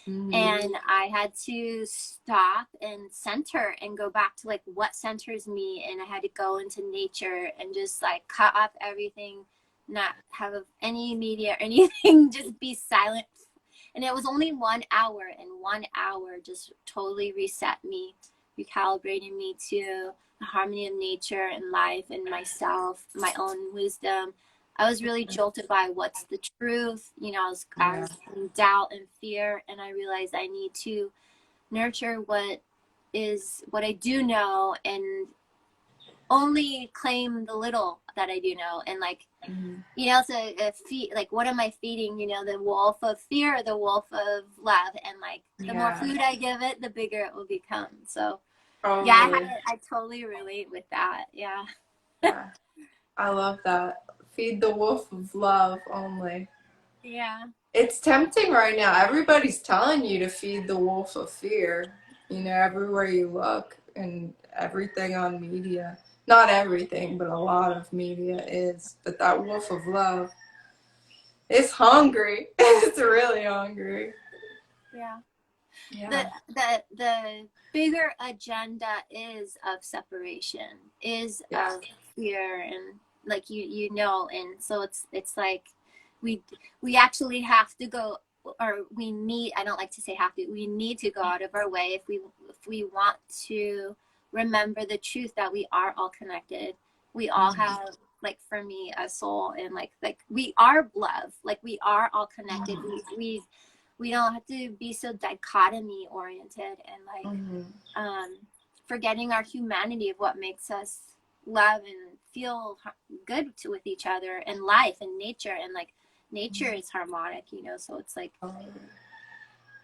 And I had to stop and center and go back to like what centers me, and I had to go into nature and just like cut off everything, not have any media or anything, just be silent. And it was only 1 hour, and 1 hour just totally reset me, recalibrated me to the harmony of nature and life and myself, my own wisdom. I was really jolted by what's the truth. You know, I was in doubt and fear, and I realized I need to nurture what I do know, and only claim the little that I do know. And like, you know, so like, what am I feeding, you know, the wolf of fear or the wolf of love? And like, the more food I give it, the bigger it will become. So I totally relate with that. Yeah. I love that. Feed the wolf of love only. Yeah. It's tempting right now. Everybody's telling you to feed the wolf of fear, you know, everywhere you look, and everything on media. Not everything, but a lot of media is. But that wolf of love is hungry. It's really hungry. Yeah. The bigger agenda is of separation, is of fear, and like you know, and so it's like we actually have to go, or we need, I don't like to say have to, we need to go out of our way if we want to remember the truth that we are all connected, We all have, like, for me, a soul, and like we are love. Like, we are all connected. We don't have to be so dichotomy oriented, and like forgetting our humanity of what makes us love and feel good with each other and life and nature. And like, nature is harmonic, you know, so it's like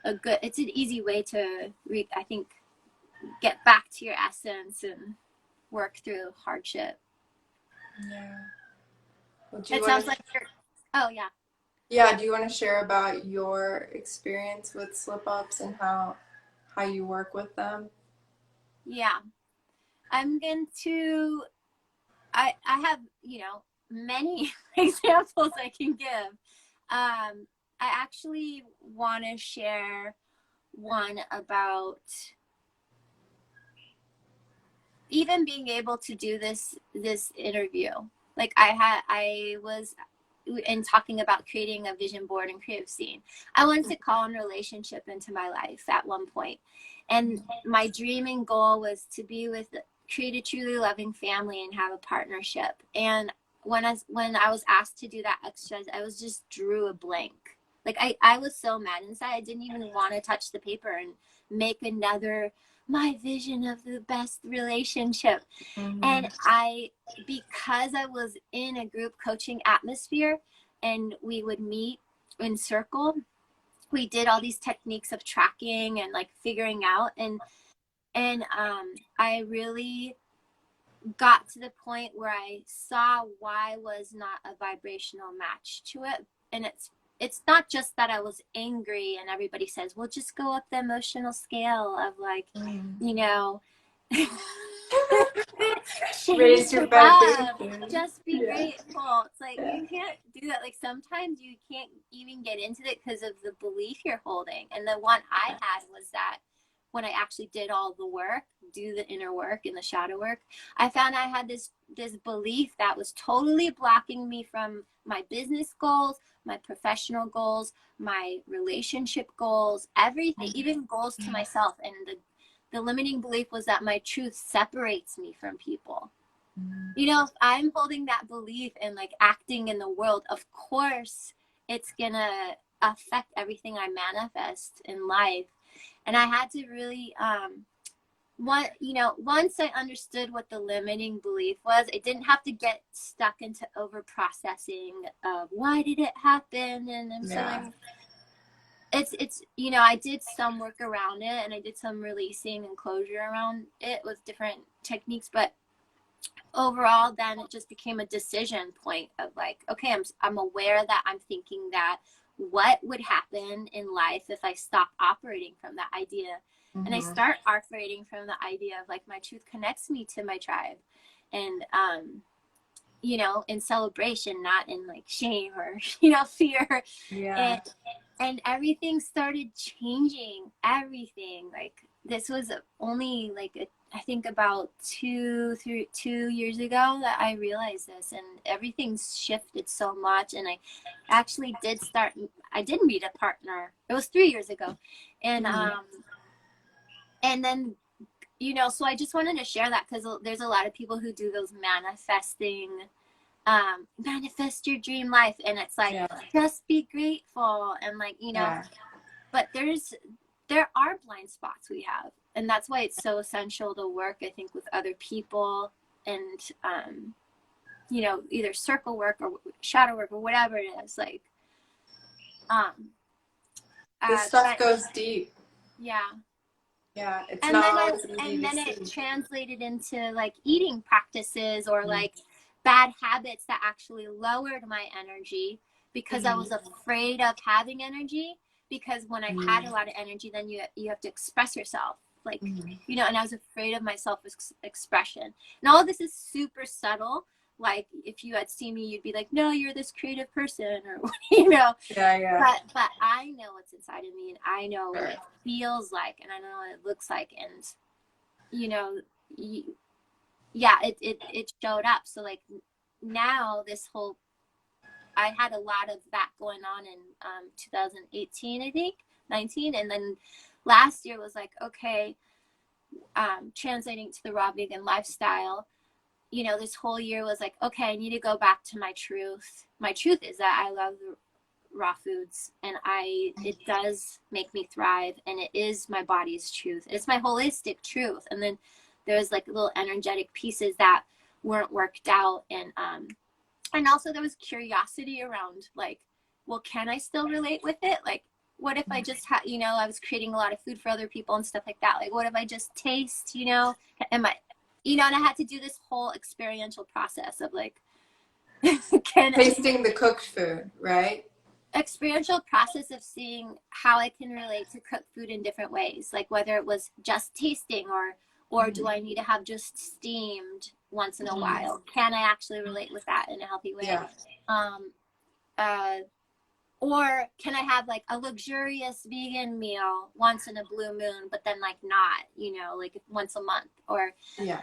it's an easy way to I think, get back to your essence and work through hardship. Yeah. Well, It sounds like you're, oh yeah. Yeah, do you want to share about your experience with slip ups and how you work with them? Yeah. I'm going to, I have, you know, many examples I can give. I actually want to share one about even being able to do this interview. Like, I was in talking about creating a vision board and creative scene. I wanted to call in relationship into my life at one point, and my dream and goal was to be with, create a truly loving family and have a partnership. And when I was asked to do that exercise, I was just drew a blank. Like, I was so mad inside, I didn't even want to touch the paper and make another my vision of the best relationship. And because I was in a group coaching atmosphere and we would meet in circle, we did all these techniques of tracking and like figuring out, and I really got to the point where I saw why I was not a vibrational match to it. And it's not just that I was angry, and everybody says, well, just go up the emotional scale of like, you know, change Raise to your love, vibration. just be Yeah. grateful. It's like, you can't do that. Like, sometimes you can't even get into it because of the belief you're holding. And the one I had was that when I actually did all the work, do the inner work and the shadow work, I found I had this belief that was totally blocking me from my business goals, my professional goals, my relationship goals, everything, even goals to myself. And the limiting belief was that my truth separates me from people. You know, if I'm holding that belief and like acting in the world, of course it's gonna affect everything I manifest in life. And I had to really once I understood what the limiting belief was, I didn't have to get stuck into over processing of why did it happen, and I'm so angry. It's you know, I did some work around it, and I did some releasing and closure around it with different techniques, but overall then it just became a decision point of like, okay, I'm aware that I'm thinking that, what would happen in life if I stop operating from that idea, and I start operating from the idea of like, my truth connects me to my tribe, and you know, in celebration, not in like shame or, you know, fear. And everything started changing. Everything, like, this was only like I think about 2 years ago that I realized this, and everything's shifted so much. And I actually I did meet a partner. It was 3 years ago, and and then, you know, so I just wanted to share that because there's a lot of people who do those manifesting, manifest your dream life, and it's like, just be grateful, and like, you know, but there are blind spots we have, and that's why it's so essential to work, I think, with other people, and you know, either circle work or shadow work or whatever it is, like this stuff goes deep. It's and not always easy and to then see. it translated into like eating practices or like bad habits that actually lowered my energy because I was afraid of having energy, because when I had a lot of energy, then you have to express yourself, like, you know, and I was afraid of my self expression. And all of this is super subtle. Like, if you had seen me, you'd be like, no, you're this creative person, or you know. But I know what's inside of me, and I know what it feels like, and I know what it looks like, and you know, it showed up. So like, now this whole, I had a lot of that going on in 2018, I think, 19, and then last year was like, okay, translating to the raw vegan lifestyle, this whole year was like, okay, I need to go back to my truth. My truth is that I love raw foods, and it does make me thrive, and it is my body's truth. It's my holistic truth. And then there's like little energetic pieces that weren't worked out, and also there was curiosity around like, well, can I still relate with it? Like, what if I just had, I was creating a lot of food for other people and stuff like that. Like, what if I just taste, am I, and I had to do this whole experiential process of like, tasting the cooked food, right? Experiential process of seeing how I can relate to cooked food in different ways, like whether it was just tasting or do I need to have just steamed once in a while? Can I actually relate with that in a healthy way? Yeah. Or can I have like a luxurious vegan meal once in a blue moon, but then like not, like once a month, or yeah.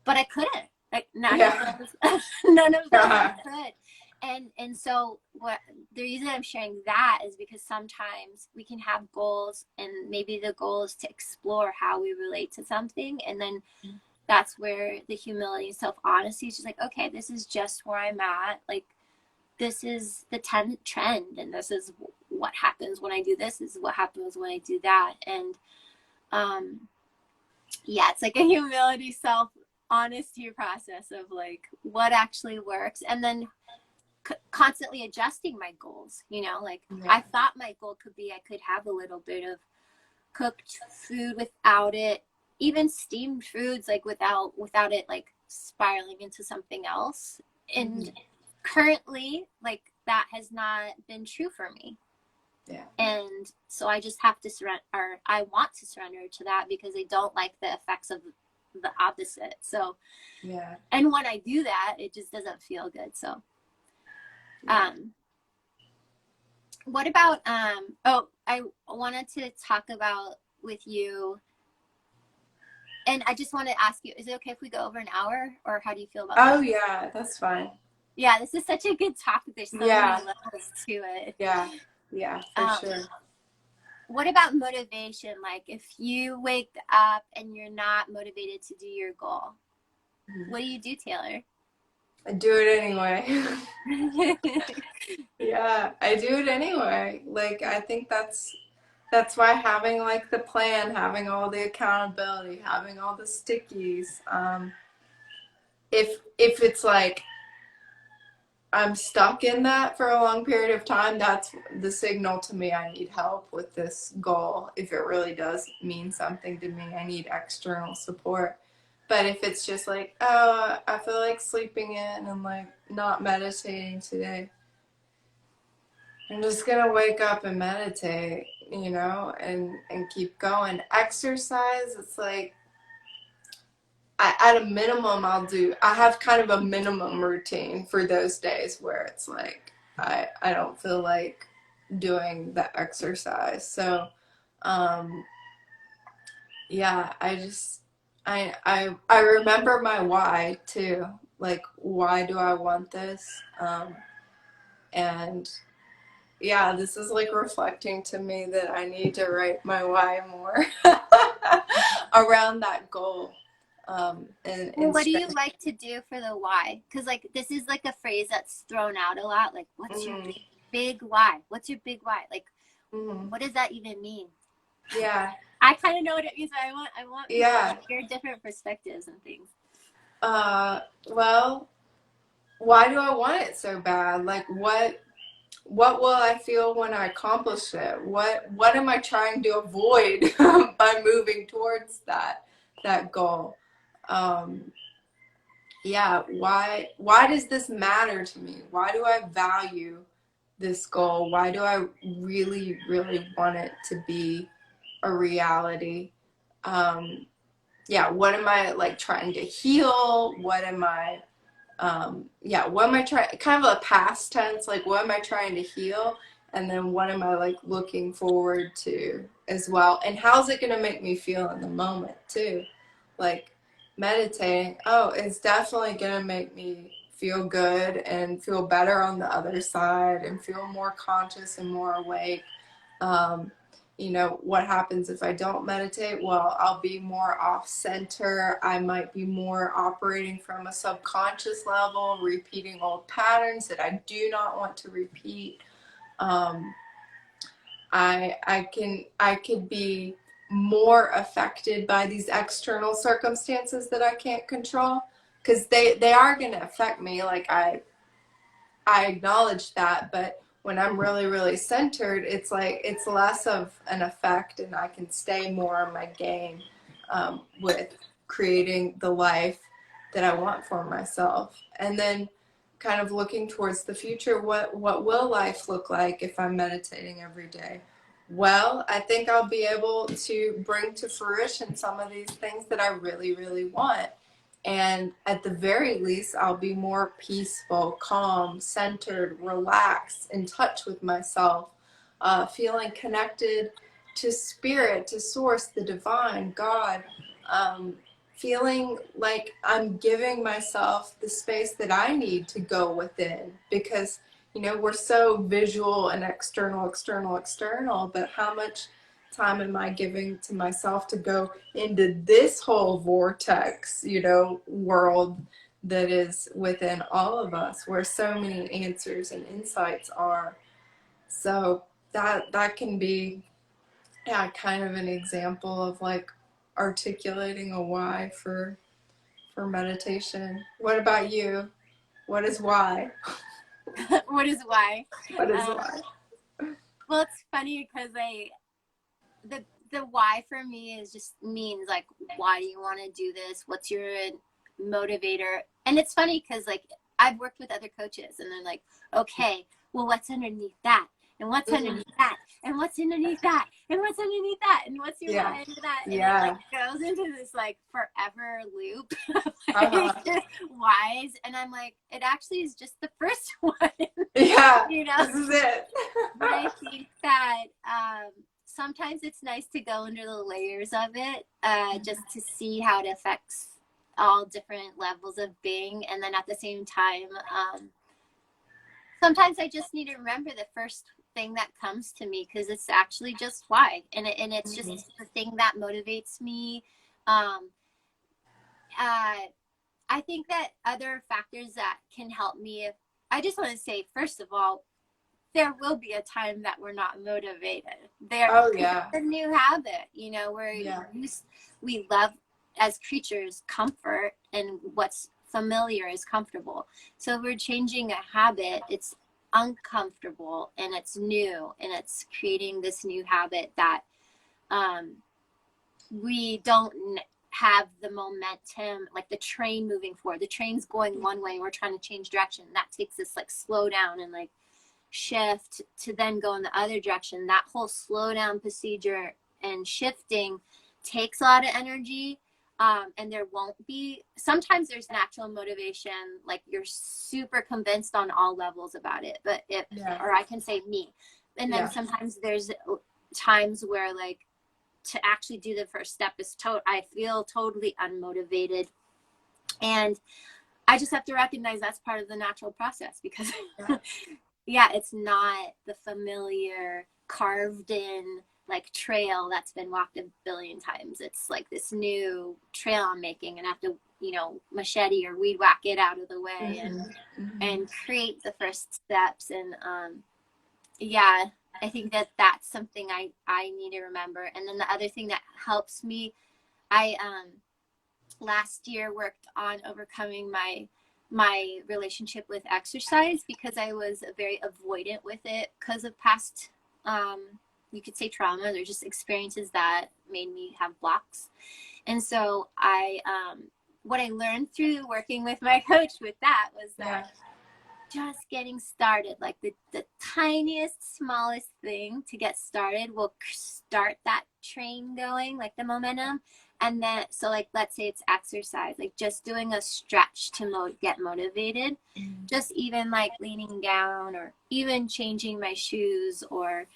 But I couldn't. Like none Yeah. of those, none of those Uh-huh. I could. And so what the reason I'm sharing that is because sometimes we can have goals, and maybe the goal is to explore how we relate to something, and then that's where the humility and self-honesty is just like, okay, this is just where I'm at. Like, this is the trend, and this is what happens when I do this. This is what happens when I do that. And yeah, it's like a humility, self-honesty process of like what actually works, and then constantly adjusting my goals. Like I thought my goal could be I could have a little bit of cooked food without it, even steamed foods, like without it like spiraling into something else. And currently, like, that has not been true for me. Yeah. And so I just have to surrender, or I want to surrender to that, because I don't like the effects of the opposite. So yeah. And when I do that, it just doesn't feel good. So what about I wanted to talk about with you, and I just want to ask you, is it okay if we go over an hour, or how do you feel about that? Oh yeah, that's fine. Yeah, this is such a good topic. There's so many levels to it. Yeah, for sure. What about motivation? Like, if you wake up and you're not motivated to do your goal, what do you do, Taylor? I do it anyway. Yeah, I do it anyway. Like, I think that's why having like the plan, having all the accountability, having all the stickies, if it's like I'm stuck in that for a long period of time, that's the signal to me I need help with this goal. If it really does mean something to me, I need external support. But if it's just like, oh, I feel like sleeping in and like not meditating today, I'm just gonna wake up and meditate, and keep going. Exercise, it's like at a minimum I have kind of a minimum routine for those days where it's like I don't feel like doing the exercise. So yeah, I remember my why too. Like, why do I want this? And yeah, this is like reflecting to me that I need to write my why more around that goal. Well, what do you like to do for the why? Because like this is like a phrase that's thrown out a lot. Like, what's your big why? What's your big why? Like, what does that even mean? Yeah, I kind of know what it means, but I want people to hear different perspectives and things. Well, why do I want it so bad? Like, what will I feel when I accomplish it? What am I trying to avoid by moving towards that goal? Yeah, why does this matter to me? Why do I value this goal? Why do I really, really want it to be a reality? Yeah, what am I like trying to heal? What am I what am I trying, kind of a past tense, like what am I trying to heal? And then what am I like looking forward to as well? And how's it going to make me feel in the moment too? Like meditating, oh, it's definitely going to make me feel good and feel better on the other side and feel more conscious and more awake. what happens if I don't meditate? Well, I'll be more off center. I might be more operating from a subconscious level, repeating old patterns that I do not want to repeat. Um, I could be more affected by these external circumstances that I can't control, because they are going to affect me. Like I acknowledge that, but when I'm really, really centered, it's like it's less of an effect, and I can stay more on my game with creating the life that I want for myself. And then kind of looking towards the future, what will life look like if I'm meditating every day? Well, I think I'll be able to bring to fruition some of these things that I really, really want. And at the very least, I'll be more peaceful, calm, centered, relaxed, in touch with myself, feeling connected to spirit, to source, the divine, God, feeling like I'm giving myself the space that I need to go within. Because, we're so visual and external, external, external, but how much time am I giving to myself to go into this whole vortex, world that is within all of us, where so many answers and insights are. So that can be, yeah, kind of an example of like articulating a why for meditation. What about you? What is why? What is why? What is why? Well, it's funny because the why for me is just means like, why do you want to do this? What's your motivator? And it's funny because like I've worked with other coaches and they're like, okay, well, what's underneath that? And what's underneath that? And what's underneath that? And what's underneath that? And what's your why into that? And it like goes into this like forever loop of like, whys. And I'm like, it actually is just the first one. Yeah. This is it. But I think that sometimes it's nice to go under the layers of it, just to see how it affects all different levels of being. And then at the same time, sometimes I just need to remember the first thing that comes to me, because it's actually just why. And it's just the thing that motivates me. I think that other factors that can help me, I just want to say, first of all, there will be a time that we're not motivated. It's a new habit, we love as creatures comfort, and what's familiar is comfortable. So if we're changing a habit, it's uncomfortable and it's new, and it's creating this new habit that we don't have the momentum, like the train moving forward. The train's going one way, we're trying to change direction. That takes us like slow down and like shift to then go in the other direction. That whole slow down procedure and shifting takes a lot of energy. And there won't be, sometimes there's natural motivation, like you're super convinced on all levels about it, but or I can say me. And then sometimes there's times where like to actually do the first step is I feel totally unmotivated. And I just have to recognize that's part of the natural process, because it's not the familiar carved in like trail that's been walked a billion times. It's like this new trail I'm making, and I have to, machete or weed whack it out of the way and create the first steps. And I think that that's something I need to remember. And then the other thing that helps me, I last year worked on overcoming my relationship with exercise, because I was very avoidant with it because of past you could say trauma. They're just experiences that made me have blocks. And so what I learned through working with my coach with that was that just getting started, like the tiniest, smallest thing to get started will start that train going, like the momentum. And then, so like, let's say it's exercise, like just doing a stretch to get motivated, just even like leaning down, or even changing my shoes, or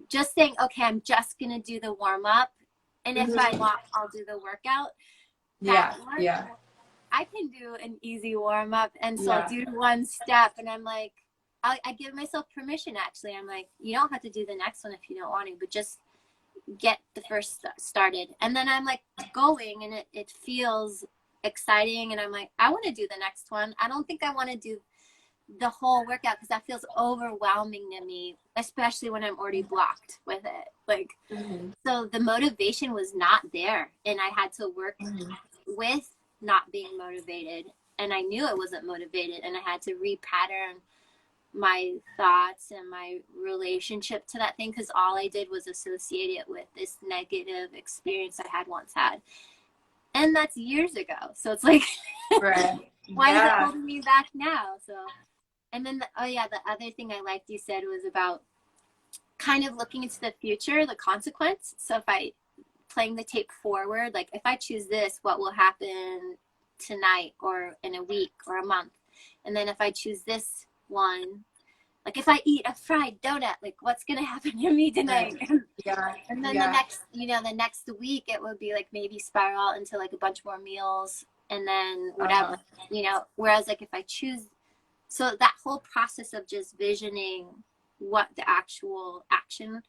just saying, okay, I'm just going to do the warm up. And if I want, I'll do the workout. I can do an easy warm up. And so I'll do one step and I'm like, I give myself permission, actually. I'm like, you don't have to do the next one if you don't want to, but just get the first started. And then I'm like going, and it feels exciting, and I'm like, I want to do the next one. I don't think I want to do the whole workout because that feels overwhelming to me, especially when I'm already blocked with it. Like, so the motivation was not there, and I had to work with not being motivated, and I knew I wasn't motivated, and I had to repattern my thoughts and my relationship to that thing, because all I did was associate it with this negative experience I had once had, and that's years ago. So it's like, Right. why is it holding me back now? So, and then the other thing I liked you said was about kind of looking into the future, the consequence. So if I playing the tape forward, like if I choose this, what will happen tonight or in a week or a month? And then if I choose this one, like if I eat a fried donut, like what's gonna happen to me tonight? Yeah. And then the next week it would be like maybe spiral into like a bunch more meals, and then whatever, whereas like if I choose, so that whole process of just visioning what the actual action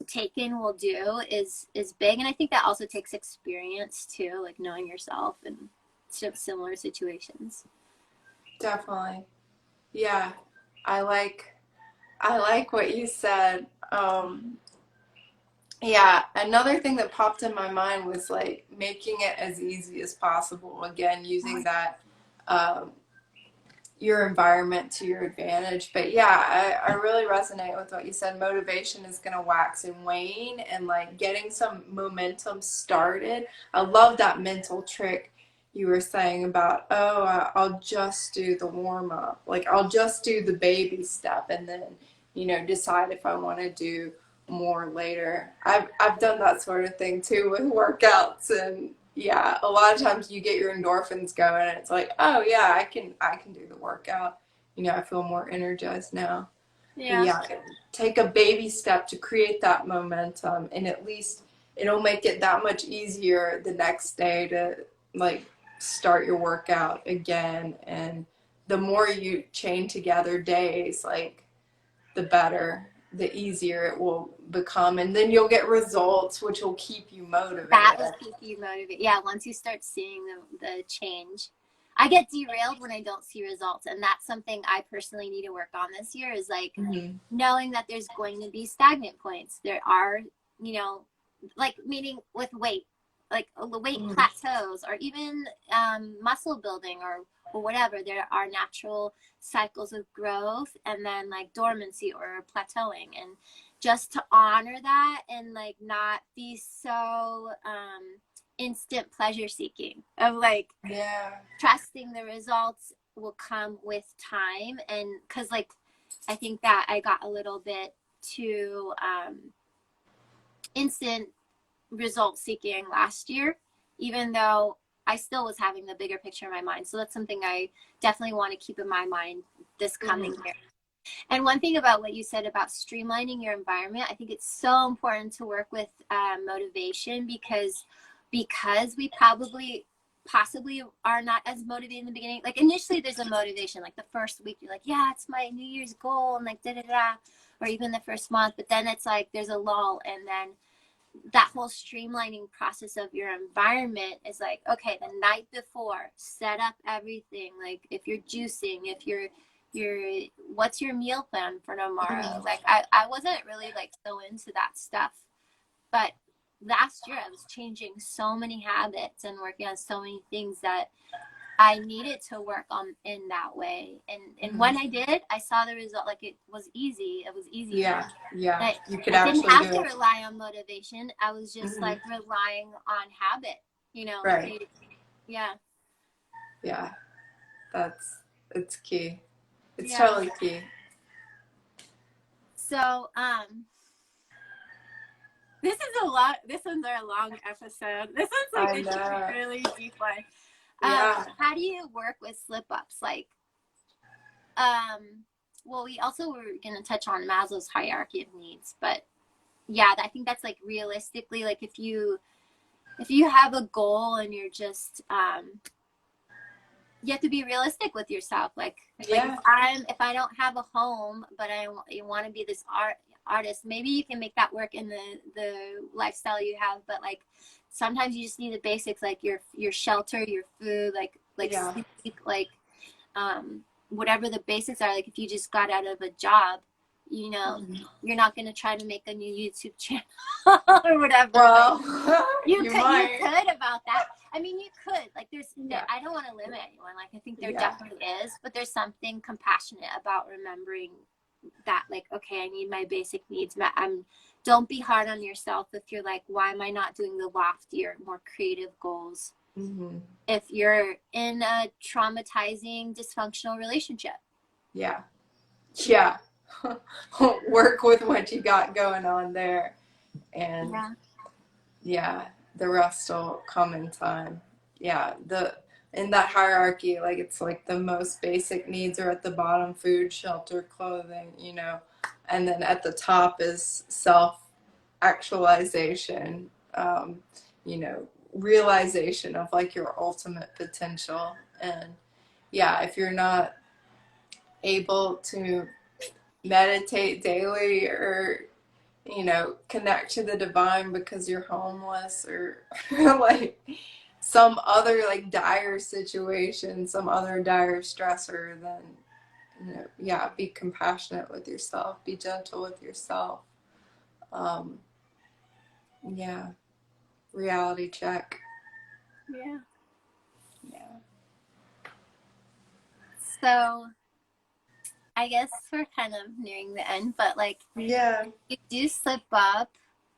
taken will do is big. And I think that also takes experience too, like knowing yourself and similar situations. Definitely. Yeah. I like what you said. Yeah, another thing that popped in my mind was like making it as easy as possible. Again, using that um, your environment to your advantage. But yeah, I really resonate with what you said. Motivation is going to wax and wane, and like getting some momentum started. I love that mental trick you were saying about, oh, I'll just do the warm up. Like I'll just do the baby step and then, decide if I want to do more later. I've done that sort of thing too with workouts, and yeah, a lot of times you get your endorphins going and it's like, oh yeah, I can do the workout. I feel more energized now. But Yeah. yeah, take a baby step to create that momentum, and at least it'll make it that much easier the next day to like start your workout again. And the more you chain together days, like the better, the easier it will become, and then you'll get results which will keep you motivated. That will keep you motivated. Yeah, once you start seeing the change. I get derailed when I don't see results, and that's something I personally need to work on this year, is like knowing that there's going to be stagnant points. There are, like meaning with weight, like the weight plateaus, or even muscle building or whatever. There are natural cycles of growth, and then like dormancy or plateauing, and just to honor that and like not be so instant pleasure seeking of like trusting the results will come with time. And because like I think that I got a little bit too instant result seeking last year, even though I still was having the bigger picture in my mind. So that's something I definitely want to keep in my mind this coming year. And one thing about what you said about streamlining your environment, I think it's so important to work with motivation, because we possibly are not as motivated in the beginning. Like initially there's a motivation, like the first week you're like, yeah, it's my New Year's goal, and like da-da-da, or even the first month. But then it's like there's a lull, and then that whole streamlining process of your environment is like, okay, the night before, set up everything. Like if you're juicing, if you're what's your meal plan for tomorrow? Like I wasn't really like so into that stuff, but last year I was changing so many habits and working on so many things that I needed to work on in that way. And when I did, I saw the result. Like it was easy. It was easier. Yeah. You could I actually didn't have do to it. rely on motivation. I was just like relying on habit, Right. Like, yeah. Yeah. It's key. It's Yeah. totally key. So, this is a lot. This one's a long episode. This one's like a really deep one. Yeah. How do you work with slip ups? Like, well, we also were going to touch on Maslow's hierarchy of needs, but yeah, I think that's like realistically, like if you have a goal and you're just, you have to be realistic with yourself. Like Yeah. if I don't have a home, but you want to be this artist, maybe you can make that work in the lifestyle you have. But like sometimes you just need the basics, like your shelter, your food, like Yeah. sleep, like whatever the basics are. Like if you just got out of a job, Mhm. you're not going to try to make a new YouTube channel or whatever. Well, You you you might. could about that. I mean, you could. Like Yeah. I don't want to limit anyone. Like I think there Yeah. definitely is, but there's something compassionate about remembering that, like, okay, I need my basic needs met. Don't be hard on yourself if you're like, why am I not doing the loftier, more creative goals? Hmm. If you're in a traumatizing, dysfunctional relationship. Yeah. Yeah. Work with what you got going on there. And Yeah. yeah, the rest will come in time. Yeah, in that hierarchy, like it's like the most basic needs are at the bottom: food, shelter, clothing, and then at the top is self actualization, realization of like your ultimate potential. And yeah, if you're not able to meditate daily or connect to the divine because you're homeless or like some other like dire situation, some other dire stressor, then yeah, be compassionate with yourself, be gentle with yourself. Um, yeah, reality check. Yeah. Yeah. So I guess we're kind of nearing the end, but like Yeah. you do slip up.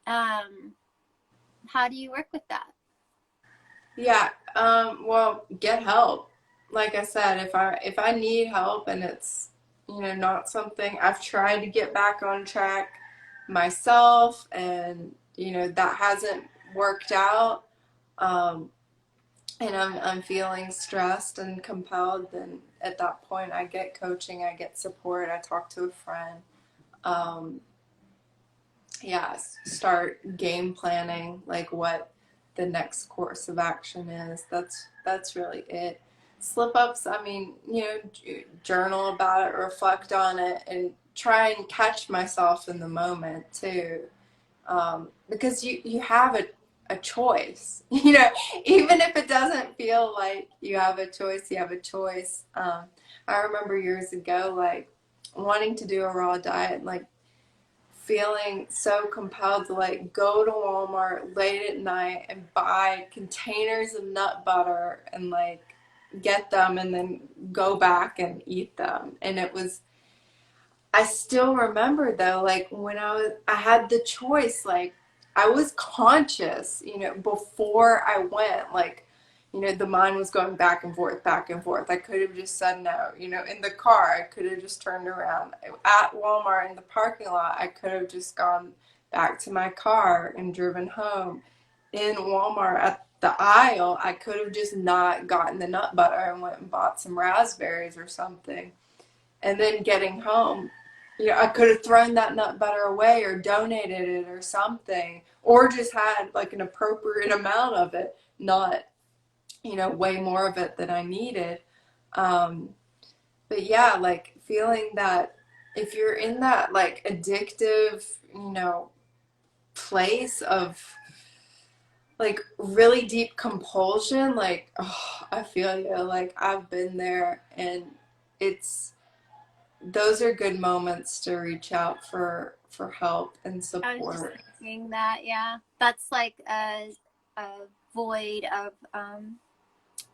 Um, how do you work with that? Yeah. Well, get help. Like I said, if I need help and it's not something I've tried to get back on track myself, and that hasn't worked out, and I'm feeling stressed and compelled, then at that point I get coaching, I get support, I talk to a friend. Um, yeah, start game planning like what the next course of action is. That's really it. Slip ups, I mean, journal about it, reflect on it, and try and catch myself in the moment too. Because you have a choice. Even if it doesn't feel like you have a choice, you have a choice. I remember years ago, like wanting to do a raw diet, like feeling so compelled to like go to Walmart late at night and buy containers of nut butter and like get them and then go back and eat them. And it was, I still remember though, like when I had the choice, like I was conscious, before I went, like, the mind was going back and forth, back and forth. I could have just said no, in the car, I could have just turned around. At Walmart in the parking lot, I could have just gone back to my car and driven home. In Walmart at the aisle, I could have just not gotten the nut butter and went and bought some raspberries or something. And then getting home, I could have thrown that nut butter away or donated it or something, or just had like an appropriate amount of it, not, way more of it than I needed. Um, but yeah, like feeling that if you're in that like addictive, place of like really deep compulsion, like, oh, I feel you. Like I've been there, and it's those are good moments to reach out for help and I was just support. thinking that, yeah, that's like a void of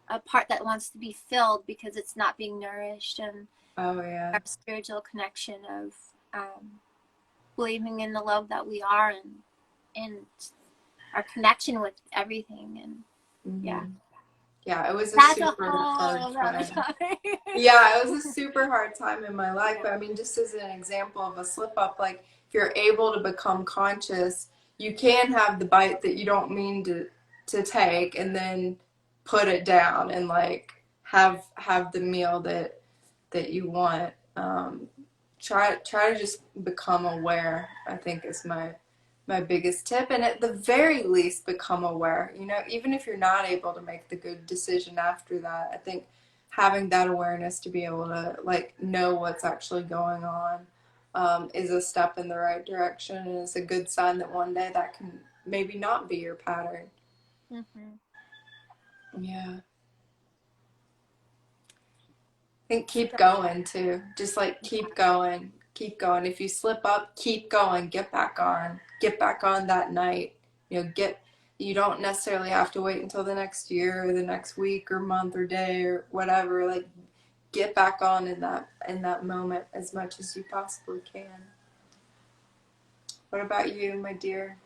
a part that wants to be filled because it's not being nourished, and Oh yeah. our spiritual connection of believing in the love that we are, and our connection with everything, and yeah, Hmm. Yeah, it was a that's a super hard whole other time. topic. Yeah, it was a super hard time in my life. But I mean, just as an example of a slip up, like if you're able to become conscious, you can have the bite that you don't mean to take, and then put it down and like have the meal that you want. Try to just become aware, I think, is my biggest tip. And at the very least become aware, even if you're not able to make the good decision after that. I think having that awareness to be able to like know what's actually going on is a step in the right direction, and is a good sign that one day that can maybe not be your pattern. Mm-hmm. Yeah. I think keep going too. Just like keep going, keep going. If you slip up, keep going. Get back on. Get back on that night. You don't necessarily have to wait until the next year or the next week or month or day or whatever. Like get back on in that moment as much as you possibly can. What about you, my dear?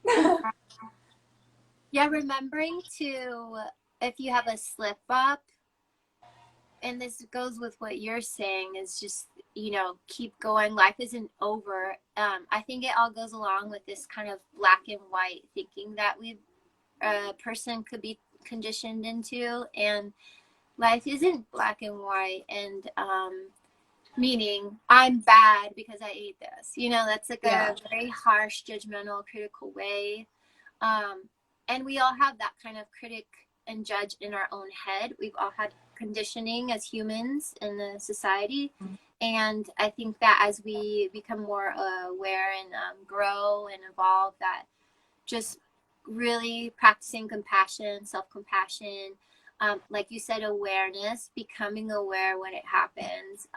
Yeah. Yeah, remembering to, if you have a slip up, and this goes with what you're saying, is just, keep going. Life isn't over. I think it all goes along with this kind of black and white thinking that a person could be conditioned into. And life isn't black and white. And meaning I'm bad because I ate this. That's like Yeah. a very harsh, judgmental, critical way. And we all have that kind of critic and judge in our own head. We've all had conditioning as humans in the society. And I think that as we become more aware and grow and evolve, that just really practicing compassion, self-compassion, like you said, awareness, becoming aware when it happens.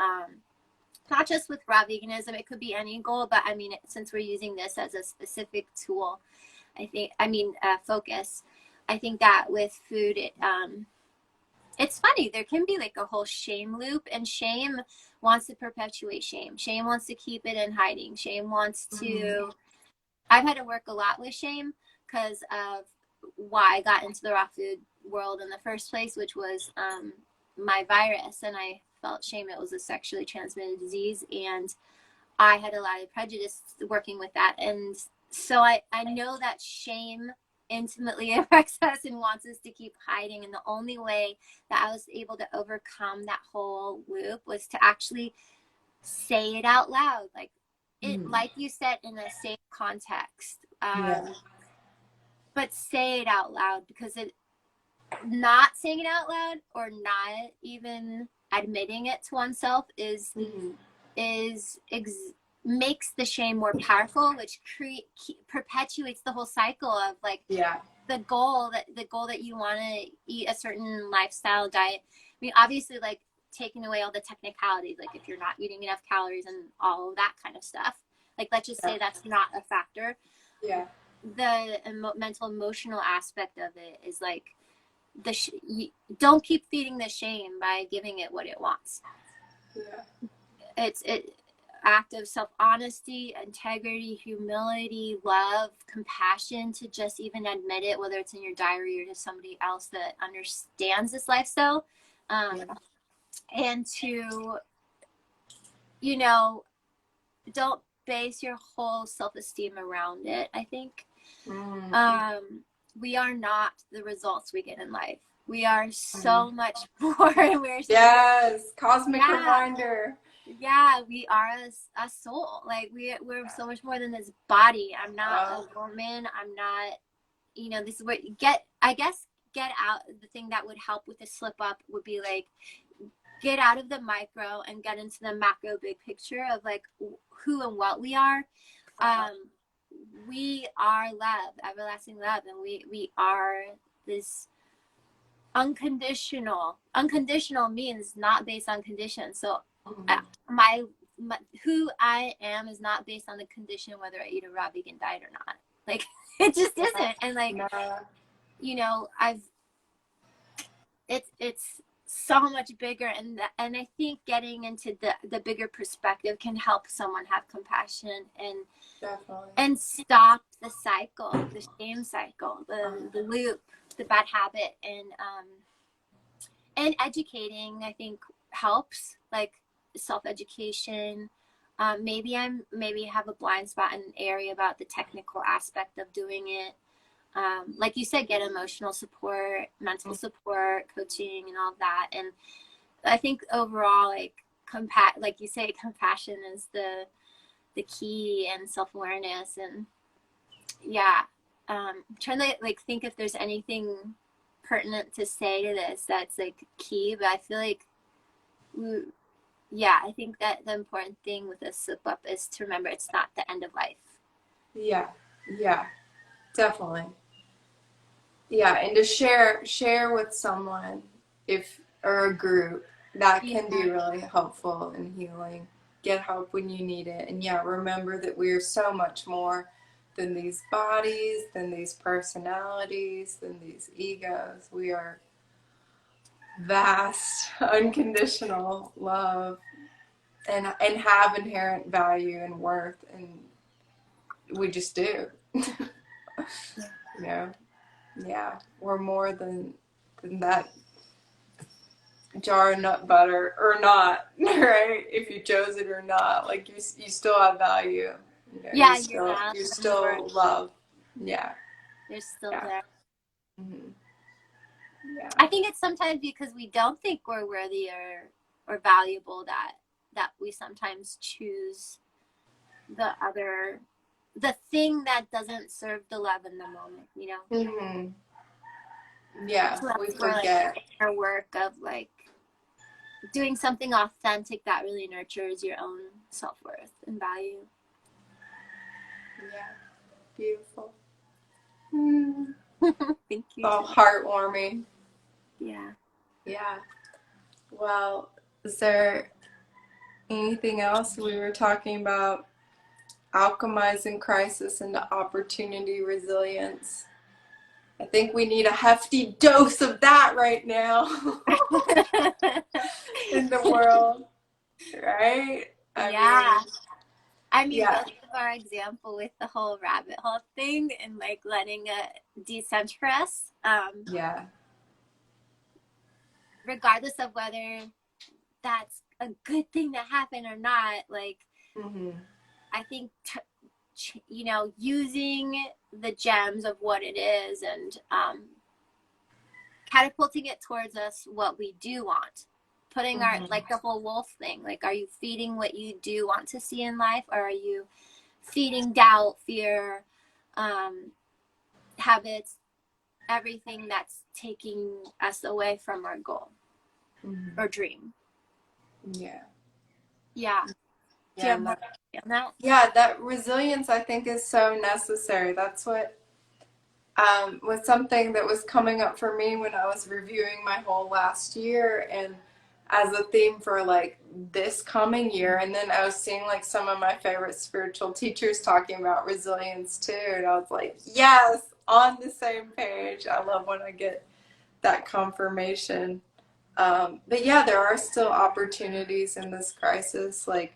Not just with raw veganism, it could be any goal, but I mean, since we're using this as a specific tool, focus. I think that with food, it's funny. There can be like a whole shame loop, and shame wants to perpetuate shame. Shame wants to keep it in hiding. Shame wants to. I've had to work a lot with shame because of why I got into the raw food world in the first place, which was my virus, and I felt shame. It was a sexually transmitted disease, and I had a lot of prejudice working with that. And so I know that shame intimately affects us and wants us to keep hiding. And the only way that I was able to overcome that whole loop was to actually say it out loud. Like like you said, in a safe context. Yeah. But say it out loud, because not saying it out loud or not even admitting it to oneself makes the shame more powerful, which perpetuates the whole cycle of like the goal that you want to eat a certain lifestyle diet. I mean, obviously, like taking away all the technicalities, like if you're not eating enough calories and all of that kind of stuff, like let's just say that's not a factor. Yeah. The mental emotional aspect of it is like don't keep feeding the shame by giving it what it wants. It's act of self-honesty, integrity, humility, love, compassion, to just even admit it, whether it's in your diary or to somebody else that understands this lifestyle. And to, don't base your whole self-esteem around it. I think we are not the results we get in life. We are so much more. Cosmic reminder. Yeah, we are a soul. Like we're so much more than this body. I'm not a woman. I'm not, this is what get out. The thing that would help with the slip up would be like, get out of the micro and get into the macro big picture of like who and what we are. We are love, everlasting love, and we are this unconditional. Unconditional means not based on conditions. So my who I am is not based on the condition whether I eat a raw vegan diet or not. Like it just isn't. And like it's so much bigger, and I think getting into the bigger perspective can help someone have compassion and stop the cycle, the shame cycle, the loop, the bad habit, and educating, I think, helps, like self-education. Maybe have a blind spot in an area about the technical aspect of doing it. Like you said, get emotional support, mental support, coaching, and all of that. And I think overall, like like you say, compassion is the key, and self-awareness. And trying to like think if there's anything pertinent to say to this that's like key, but I feel like yeah, I think that the important thing with a slip up is to remember it's not the end of life. Yeah, yeah, definitely. Yeah, and to share with someone, if or a group, that Yeah, can be really helpful and healing. Get help when you need it. And yeah, remember that we are so much more than these bodies, than these personalities, than these egos. We are vast, unconditional love and have inherent value and worth, and we just do. You know, yeah, we're more than that jar of nut butter or not, right? If you chose it or not, like you still have value. You know, yeah, you're valid you and your worth, still love. Yeah, you're still yeah, there. hmm yeah, I think it's sometimes because we don't think we're worthy or valuable that we sometimes choose the other, the thing that doesn't serve the love in the moment, you know? hmm yeah. So We that's where like forget. our work of like doing something authentic that really nurtures your own self-worth and value. Yeah, beautiful. Mm. Thank you. Oh, heartwarming. Yeah. Yeah. Well, is there anything else? We were talking about alchemizing crisis into opportunity resilience. I think we need a hefty dose of that right now in the world, right? I Yeah. mean, I mean, yeah, both of our example with the whole rabbit hole thing and like letting it descend for us, yeah, regardless of whether that's a good thing to happen or not, like, hmm I think, you know, using the gems of what it is and catapulting it towards us what we do want. Putting our, hmm like the whole wolf thing, like, are you feeding what you do want to see in life, or are you feeding doubt, fear, um, habits, everything that's taking us away from our goal hmm or dream? yeah, Yeah. Do you yeah, have more on that? yeah. That resilience, I think, is so necessary. That's what was something that was coming up for me when I was reviewing my whole last year and as a theme for like this coming year. And then I was seeing like some of my favorite spiritual teachers talking about resilience too. And I was like, yes, on the same page. I love when I get that confirmation. But yeah, there are still opportunities in this crisis, like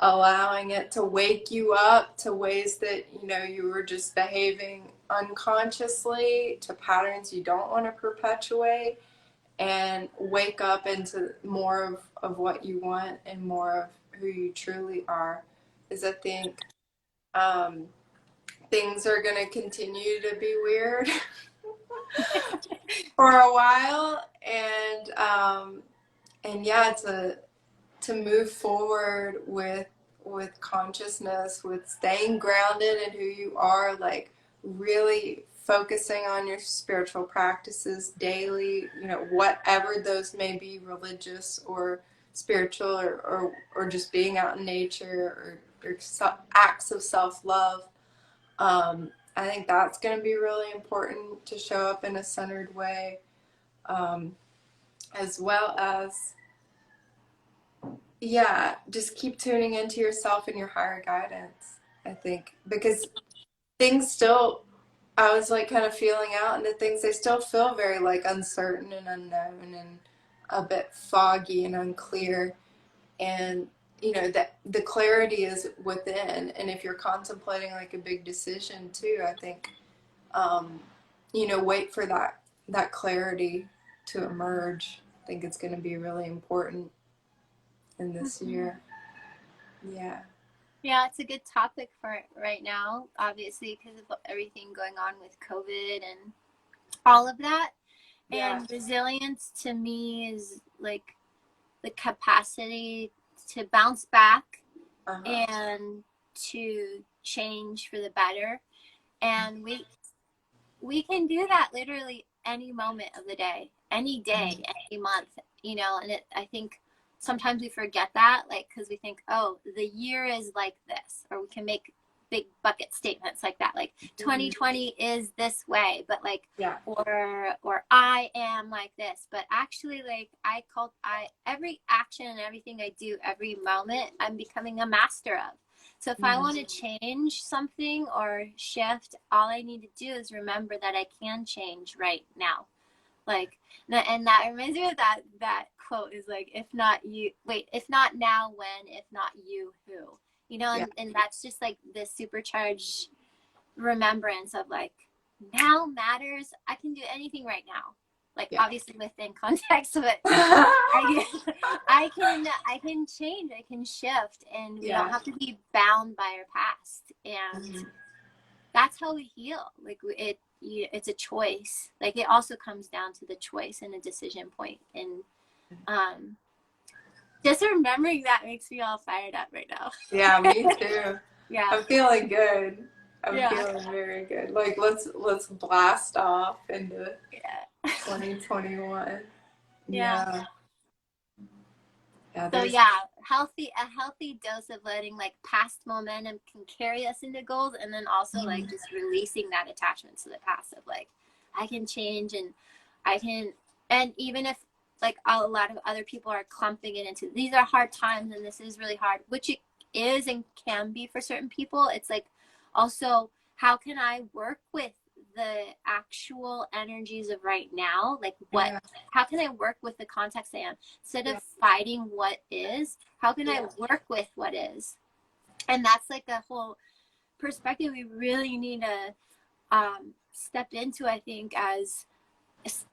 allowing it to wake you up to ways that you know you were just behaving unconsciously, to patterns you don't want to perpetuate, and wake up into more of what you want and more of who you truly are. Is I think um, things are going to continue to be weird for a while, and yeah, to move forward with consciousness, with staying grounded in who you are, like really focusing on your spiritual practices daily, you know, whatever those may be, religious or spiritual, or just being out in nature, or acts of self-love. I think that's going to be really important to show up in a centered way, um, as well as yeah, just keep tuning into yourself and your higher guidance, I think. Because things still, I was like kind of feeling out into things, they still feel very like uncertain and unknown and a bit foggy and unclear. And, you know, that the clarity is within. And if you're contemplating like a big decision too, I think, um, you know, wait for that clarity to emerge. I think it's going to be really important in this Mm-hmm. year. Yeah. Yeah, it's a good topic for right now, obviously, because of everything going on with COVID and all of that. Yeah. And resilience to me is like the capacity to bounce back Uh-huh. and to change for the better. And we can do that literally any moment of the day, any day, any month, you know, and I think sometimes we forget that, like, because we think, oh, the year is like this, or we can make big bucket statements like that, like 2020 is this way, but like, Yeah. or I am like this, but actually, like, every action and everything I do every moment, I'm becoming a master of. So if I want to change something or shift, all I need to do is remember that I can change right now. Like, and that reminds me of that quote is like, if not now, when? If not you, who? You know, and that's just like this supercharged remembrance of like, now matters. I can do anything right now. Like, obviously within context, but I can change, I can shift, and we don't have to be bound by our past. And that's how we heal. Like, it's a choice. Like, it also comes down to the choice and a decision point. And just remembering that makes me all fired up right now. Yeah, me too. Yeah. I'm feeling good. I'm feeling very good. Like, let's blast off into 2021. Yeah. So yeah, a healthy dose of letting like past momentum can carry us into goals, and then also like just releasing that attachment to the past of like, I can change, and I can, and even if like a lot of other people are clumping it into, these are hard times and this is really hard, which it is and can be for certain people, it's like, also, how can I work with the actual energies of right now? Like, how can I work with the context I am? Instead of fighting what is, how can I work with what is? And that's like a whole perspective we really need to step into, I think, as,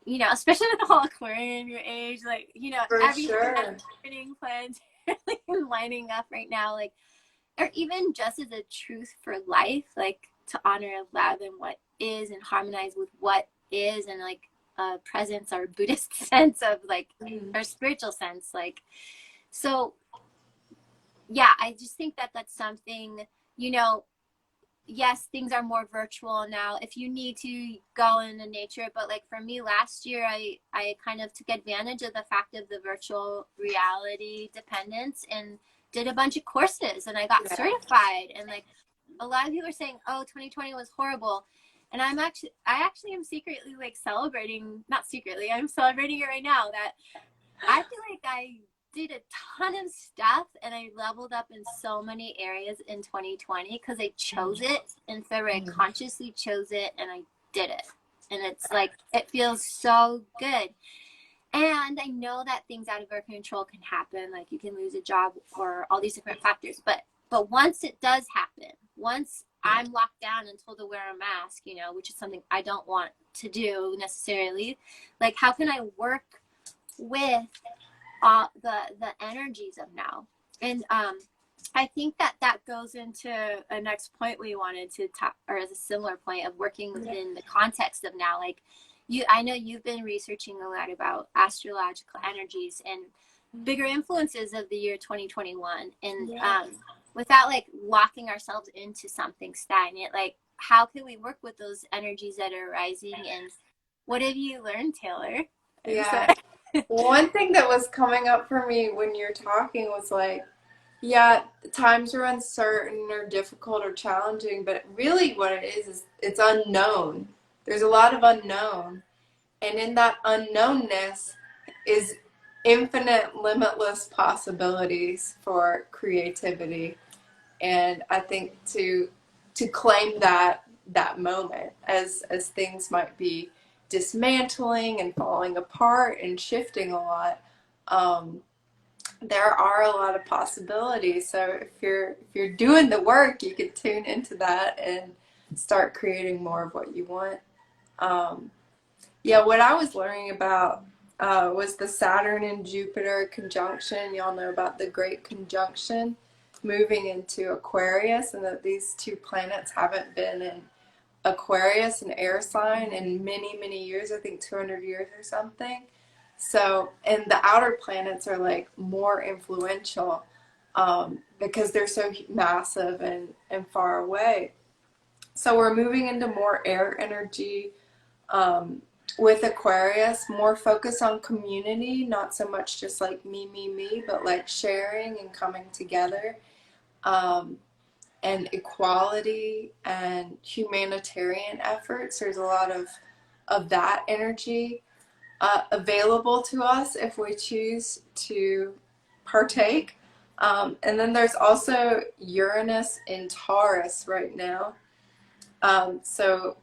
you know, especially with the whole Aquarian your age, like, you know, everything that's happening, plans lining up right now, like, or even just as a truth for life, like to honor love and what is and harmonize with what is, and like a presence or Buddhist sense of like, or spiritual sense, like, so yeah, I just think that that's something, you know, yes, things are more virtual now if you need to go into nature, but like for me last year, I kind of took advantage of the fact of the virtual reality dependence and did a bunch of courses, and I got certified. And like, a lot of people are saying, oh, 2020 was horrible, and I actually am secretly like not secretly, I'm celebrating it right now, that I feel like I did a ton of stuff and I leveled up in so many areas in 2020 because I chose it, and I consciously chose it, and I did it. And it's like, it feels so good. And I know that things out of our control can happen, like you can lose a job or all these different factors, but once it does happen, once I'm locked down and told to wear a mask, you know, which is something I don't want to do necessarily, like, how can I work with the energies of now? And I think that goes into a next point we wanted to talk, or as a similar point of working within the context of now. Like, I know you've been researching a lot about astrological energies and bigger influences of the year 2021, and without like locking ourselves into something stagnant, like, how can we work with those energies that are rising? And what have you learned, Taylor? One thing that was coming up for me when you're talking was like, times are uncertain or difficult or challenging, but really what it is it's unknown. There's a lot of unknown. And in that unknownness is infinite, limitless possibilities for creativity. And I think to claim that moment as things might be dismantling and falling apart and shifting a lot, there are a lot of possibilities. So if you're doing the work, you can tune into that and start creating more of what you want. What I was learning about was the Saturn and Jupiter conjunction. Y'all know about the Great Conjunction moving into Aquarius, and that these two planets haven't been in Aquarius, an air sign, in many, many years, I think 200 years or something. So, and the outer planets are like more influential because they're so massive and far away. So we're moving into more air energy with Aquarius, more focus on community, not so much just like me, but like sharing and coming together, um, and equality and humanitarian efforts. There's a lot of that energy available to us if we choose to partake. And then there's also Uranus in Taurus right now. So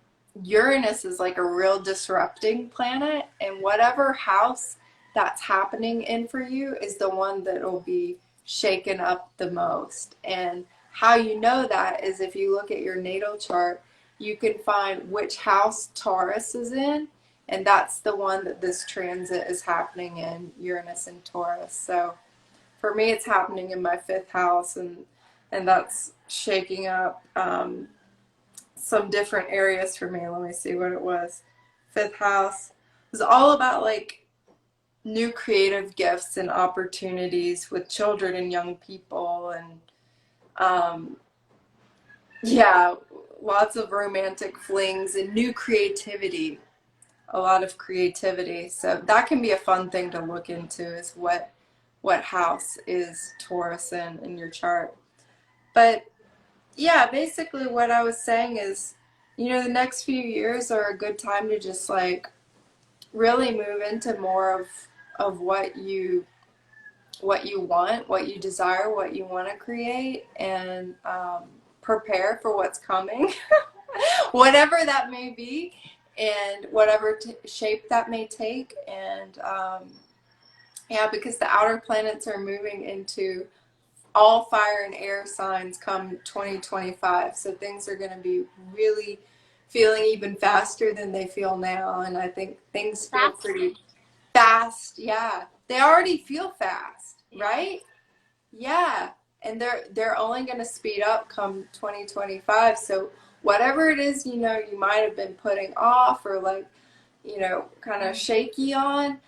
Uranus is like a real disrupting planet, and whatever house that's happening in for you is the one that will be shaken up the most. And how you know that is if you look at your natal chart, you can find which house Taurus is in, and that's the one that this transit is happening in, Uranus and Taurus. So for me, it's happening in my fifth house, and that's shaking up some different areas for me. Let me see what it was. Fifth house was all about like new creative gifts and opportunities with children and young people, and um, yeah, lots of romantic flings and new creativity, a lot of creativity. So that can be a fun thing to look into, is what house is Taurus in your chart. But yeah, basically what I was saying is, the next few years are a good time to just like really move into more of what you want, what you desire, what you want to create, and prepare for what's coming, whatever that may be, and whatever shape that may take. And yeah, because the outer planets are moving into all fire and air signs come 2025. So things are going to be really feeling even faster than they feel now. And I think things feel pretty fast. Yeah. They already feel fast, right? Yeah. And they're only going to speed up come 2025. So whatever it is, you might have been putting off or like, kind of shaky on,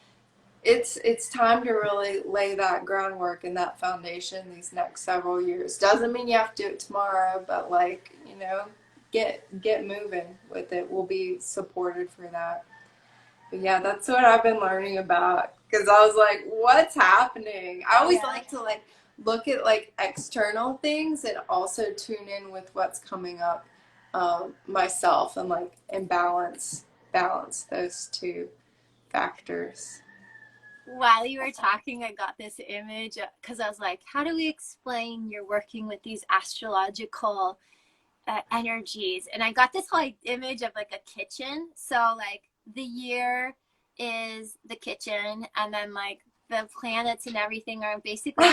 it's time to really lay that groundwork and that foundation these next several years. Doesn't mean you have to do it tomorrow, but like, get moving with it. We'll be supported for that. But yeah, that's what I've been learning about, because I was like, what's happening? I always like to like look at like external things and also tune in with what's coming up myself, and balance those two factors. While you were talking, I got this image because I was like, how do we explain you're working with these astrological energies? And I got this whole image of like a kitchen. So like the year is the kitchen, and then like the planets and everything are basically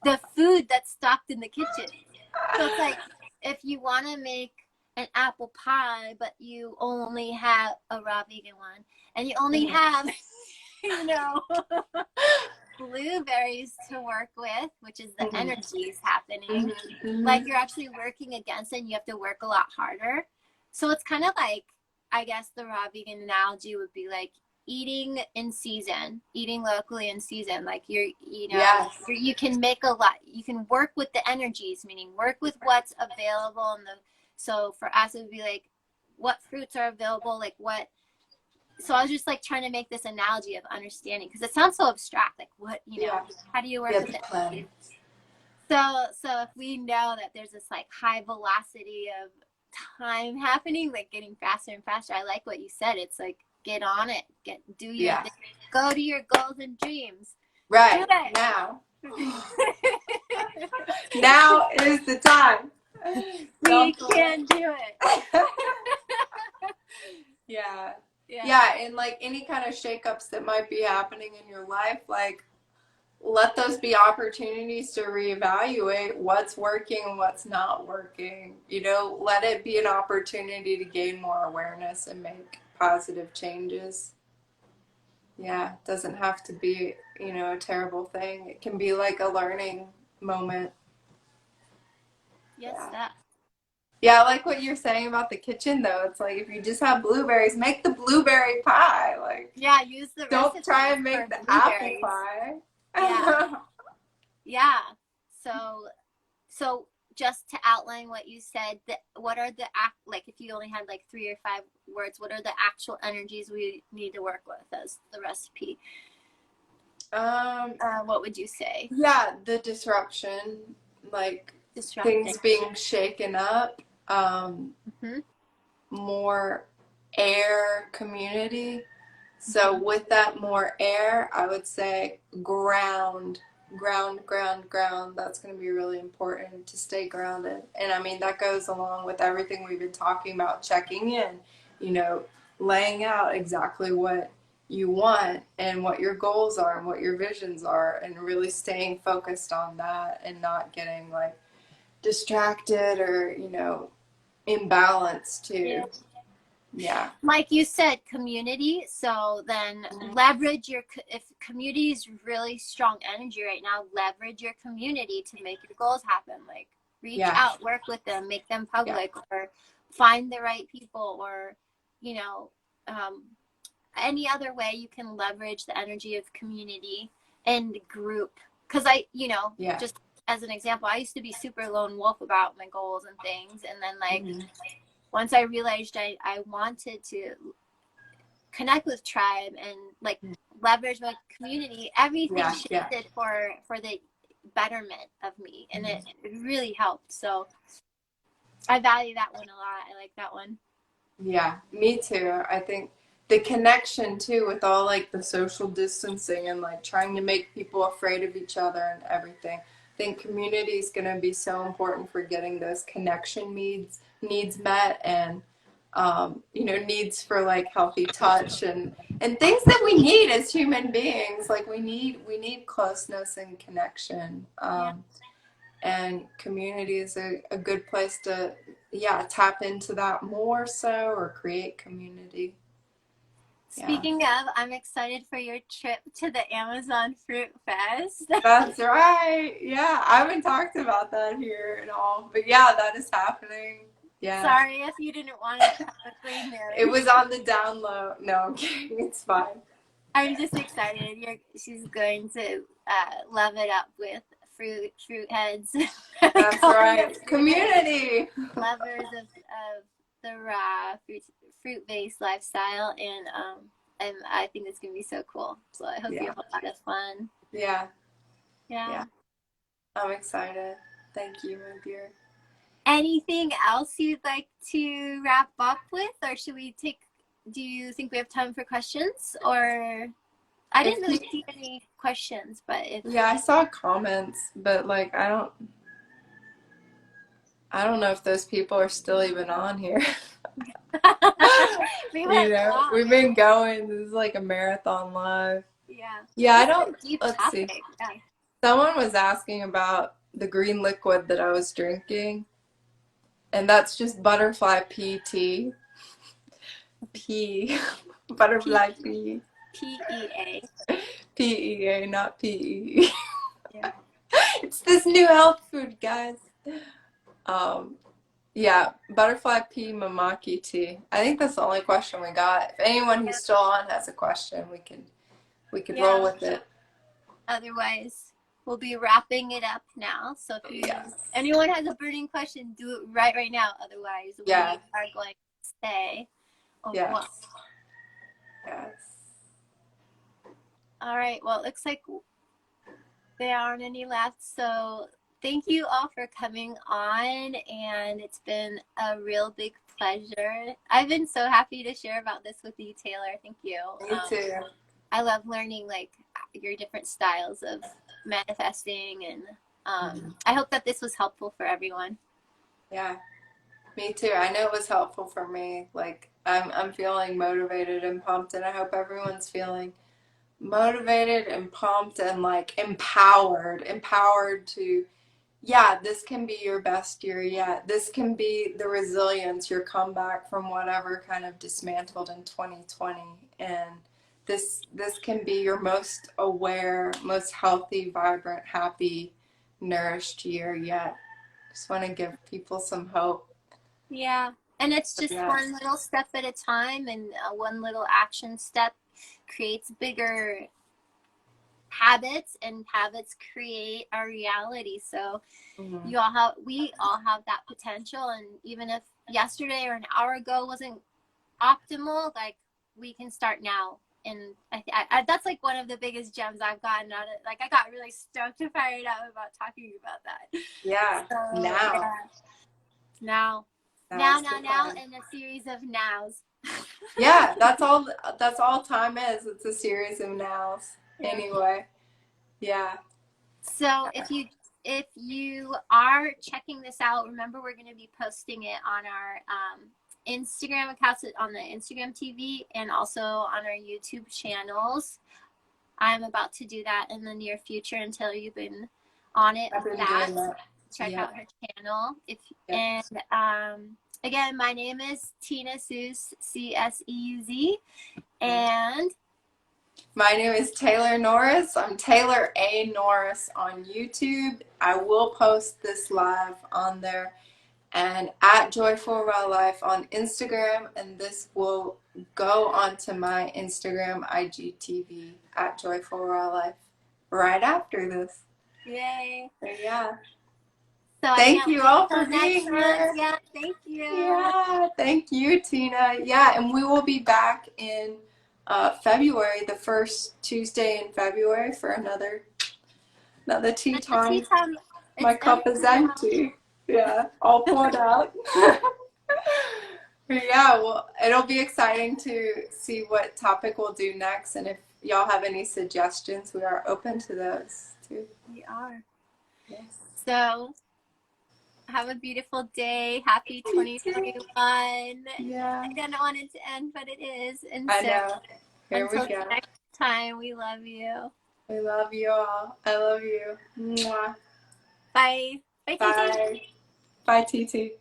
the food that's stocked in the kitchen. So it's like if you want to make an apple pie, but you only have a raw vegan one, and you only have blueberries to work with, which is the energies happening. Like you're actually working against it, and you have to work a lot harder. So it's kind of like, I guess the raw vegan analogy would be like eating in season, eating locally in season. Like you can make a lot, you can work with the energies, meaning work with what's available. So for us, it would be like what fruits are available, like what. So I was just like trying to make this analogy of understanding, because it sounds so abstract. Like what, how do you work with it? So if we know that there's this like high velocity of time happening, like getting faster and faster. I like what you said. It's like get on it, do your thing, go to your goals and dreams. Right now. Now is the time. We can do it. Yeah, and like any kind of shakeups that might be happening in your life, like let those be opportunities to reevaluate what's working and what's not working. Let it be an opportunity to gain more awareness and make positive changes. Yeah, it doesn't have to be, a terrible thing. It can be like a learning moment. Yes, that. Yeah, I like what you're saying about the kitchen, though. It's like if you just have blueberries, make the blueberry pie. Like, use the don't try and make the apple pie. Yeah. So just to outline what you said, what are the like if you only had like 3 or 5 words, what are the actual energies we need to work with as the recipe? What would you say? Yeah, the disruption, like Disrupting. things being shaken up, Mm-hmm. more air community. So Mm-hmm. with that more air, I would say ground, ground, ground, ground. That's going to be really important to stay grounded. And I mean, that goes along with everything we've been talking about, checking in, you know, laying out exactly what you want and what your goals are and what your visions are, and really staying focused on that and not getting like distracted or, you know, imbalanced Yeah. too. Yeah. Like you said, community. So then leverage your, if community is really strong energy right now, leverage your community to make your goals happen. Like reach Yeah. out, work with them, make them Yeah. public, or find the right people, or, you know, any other way you can leverage the energy of community and group. Because Yeah. just as an example, I used to be super lone wolf about my goals and things. And then like, once I realized I wanted to connect with tribe and like leverage my community, everything Yeah. Yeah. shifted for the betterment of me, and it really helped. So I value that one a lot. I like that one. Yeah, me too. I think the connection too with all like the social distancing and like trying to make people afraid of each other and everything. I think community is going to be so important for getting those connection needs met, and you know, needs for like healthy touch and things that we need as human beings. Like we need closeness and connection. Yeah. And community is a good place to, yeah, tap into that more so, or create community. Yeah. Speaking of, I'm excited for your trip to the Amazon Fruit Fest. That's right. Yeah, I haven't talked about that here at all, but yeah, that is happening. Yeah. Sorry if you didn't want it publicly It known. was on the down low. No, I'm kidding. It's fine. I'm just excited. She's going to love it up with fruit heads. That's Calling them right. fruit heads. Community. Lovers of the raw fruit based lifestyle, and I think it's gonna be so cool. So I hope you Yeah. have a lot of fun. Yeah. Yeah. Yeah. I'm excited. Thank you, my dear. Anything else you'd like to wrap up with, or should we take? Do you think we have time for questions? Or I didn't really see any questions, but if Yeah, I saw comments, but like I don't know if those people are still even on here. we You went know, long. we've been going. This is like a marathon live. Yeah. Yeah, I This is don't. a deep Let's see. topic. Yeah. Someone was asking about the green liquid that I was drinking, and that's just butterfly pea tea. Pea. Butterfly pea. PEA. PEA, not PE. Yeah. It's this new health food, guys. Um, Yeah, butterfly pea mamaki tea. I think that's the only question we got. If anyone who's still on has a question, we could roll with it. Otherwise, we'll be wrapping it up now. So if Yes. anyone has a burning question, do it right now. Otherwise, Yeah. we are going to stay. Yes. Yes. All right. Well, it looks like there aren't any left. So thank you all for coming on, and it's been a real big pleasure. I've been so happy to share about this with you, Taylor. Thank you. Me too. I love learning like your different styles of manifesting, and I hope that this was helpful for everyone. Yeah. Me too. I know it was helpful for me. Like I'm feeling motivated and pumped, and I hope everyone's feeling motivated and pumped and like empowered to, yeah, this can be your best year yet. This can be the resilience, your comeback from whatever kind of dismantled in 2020. And this can be your most aware, most healthy, vibrant, happy, nourished year yet. Just want to give people some hope. Yeah. And it's just one little step at a time, and one little action step creates bigger habits, and habits create our reality. So Mhm. we all have that potential, and even if yesterday or an hour ago wasn't optimal, like we can start now. And that's like one of the biggest gems I've gotten out of. Like I got really stoked and fired up about talking about that. Yeah, So now. yeah, now, Now's the now, time. and a series of nows. Yeah, that's all time is. It's a series of nows. Yeah. Anyway. Yeah. So if you are checking this out, remember we're going to be posting it on our Instagram accounts, on the Instagram TV, and also on our YouTube channels. I'm about to do that in the near future until you've been on it I've with been that. doing that. Check Yeah. out her channel. Yeah. And again, my name is Tina Seuz, CSEUZ, and My name is Taylor Norris. I'm Taylor A. Norris on YouTube. I will post this live on there, and at Joyful Raw Life on Instagram, and this will go onto my Instagram IGTV at Joyful Raw Life right after this. yay. So yeah. So I Thank can't you wait all for till next being month. here. Yeah, thank you. Yeah, thank you, Tina. Yeah, and we will be back in February, the first Tuesday in February for another tea And the tea time. time, My it's cup is empty now. empty. Yeah, all poured out. Yeah, well, it'll be exciting to see what topic we'll do next, and if y'all have any suggestions, we are open to those too. We are. Yes. So have a beautiful day. Happy You too. 2021. I Yeah, didn't want it to end, but it is. And I so know. Here we until go. next time, we love you. We love you all. I love you. Mwah. Bye. Bye, TayTay. Bye. Bye, TT.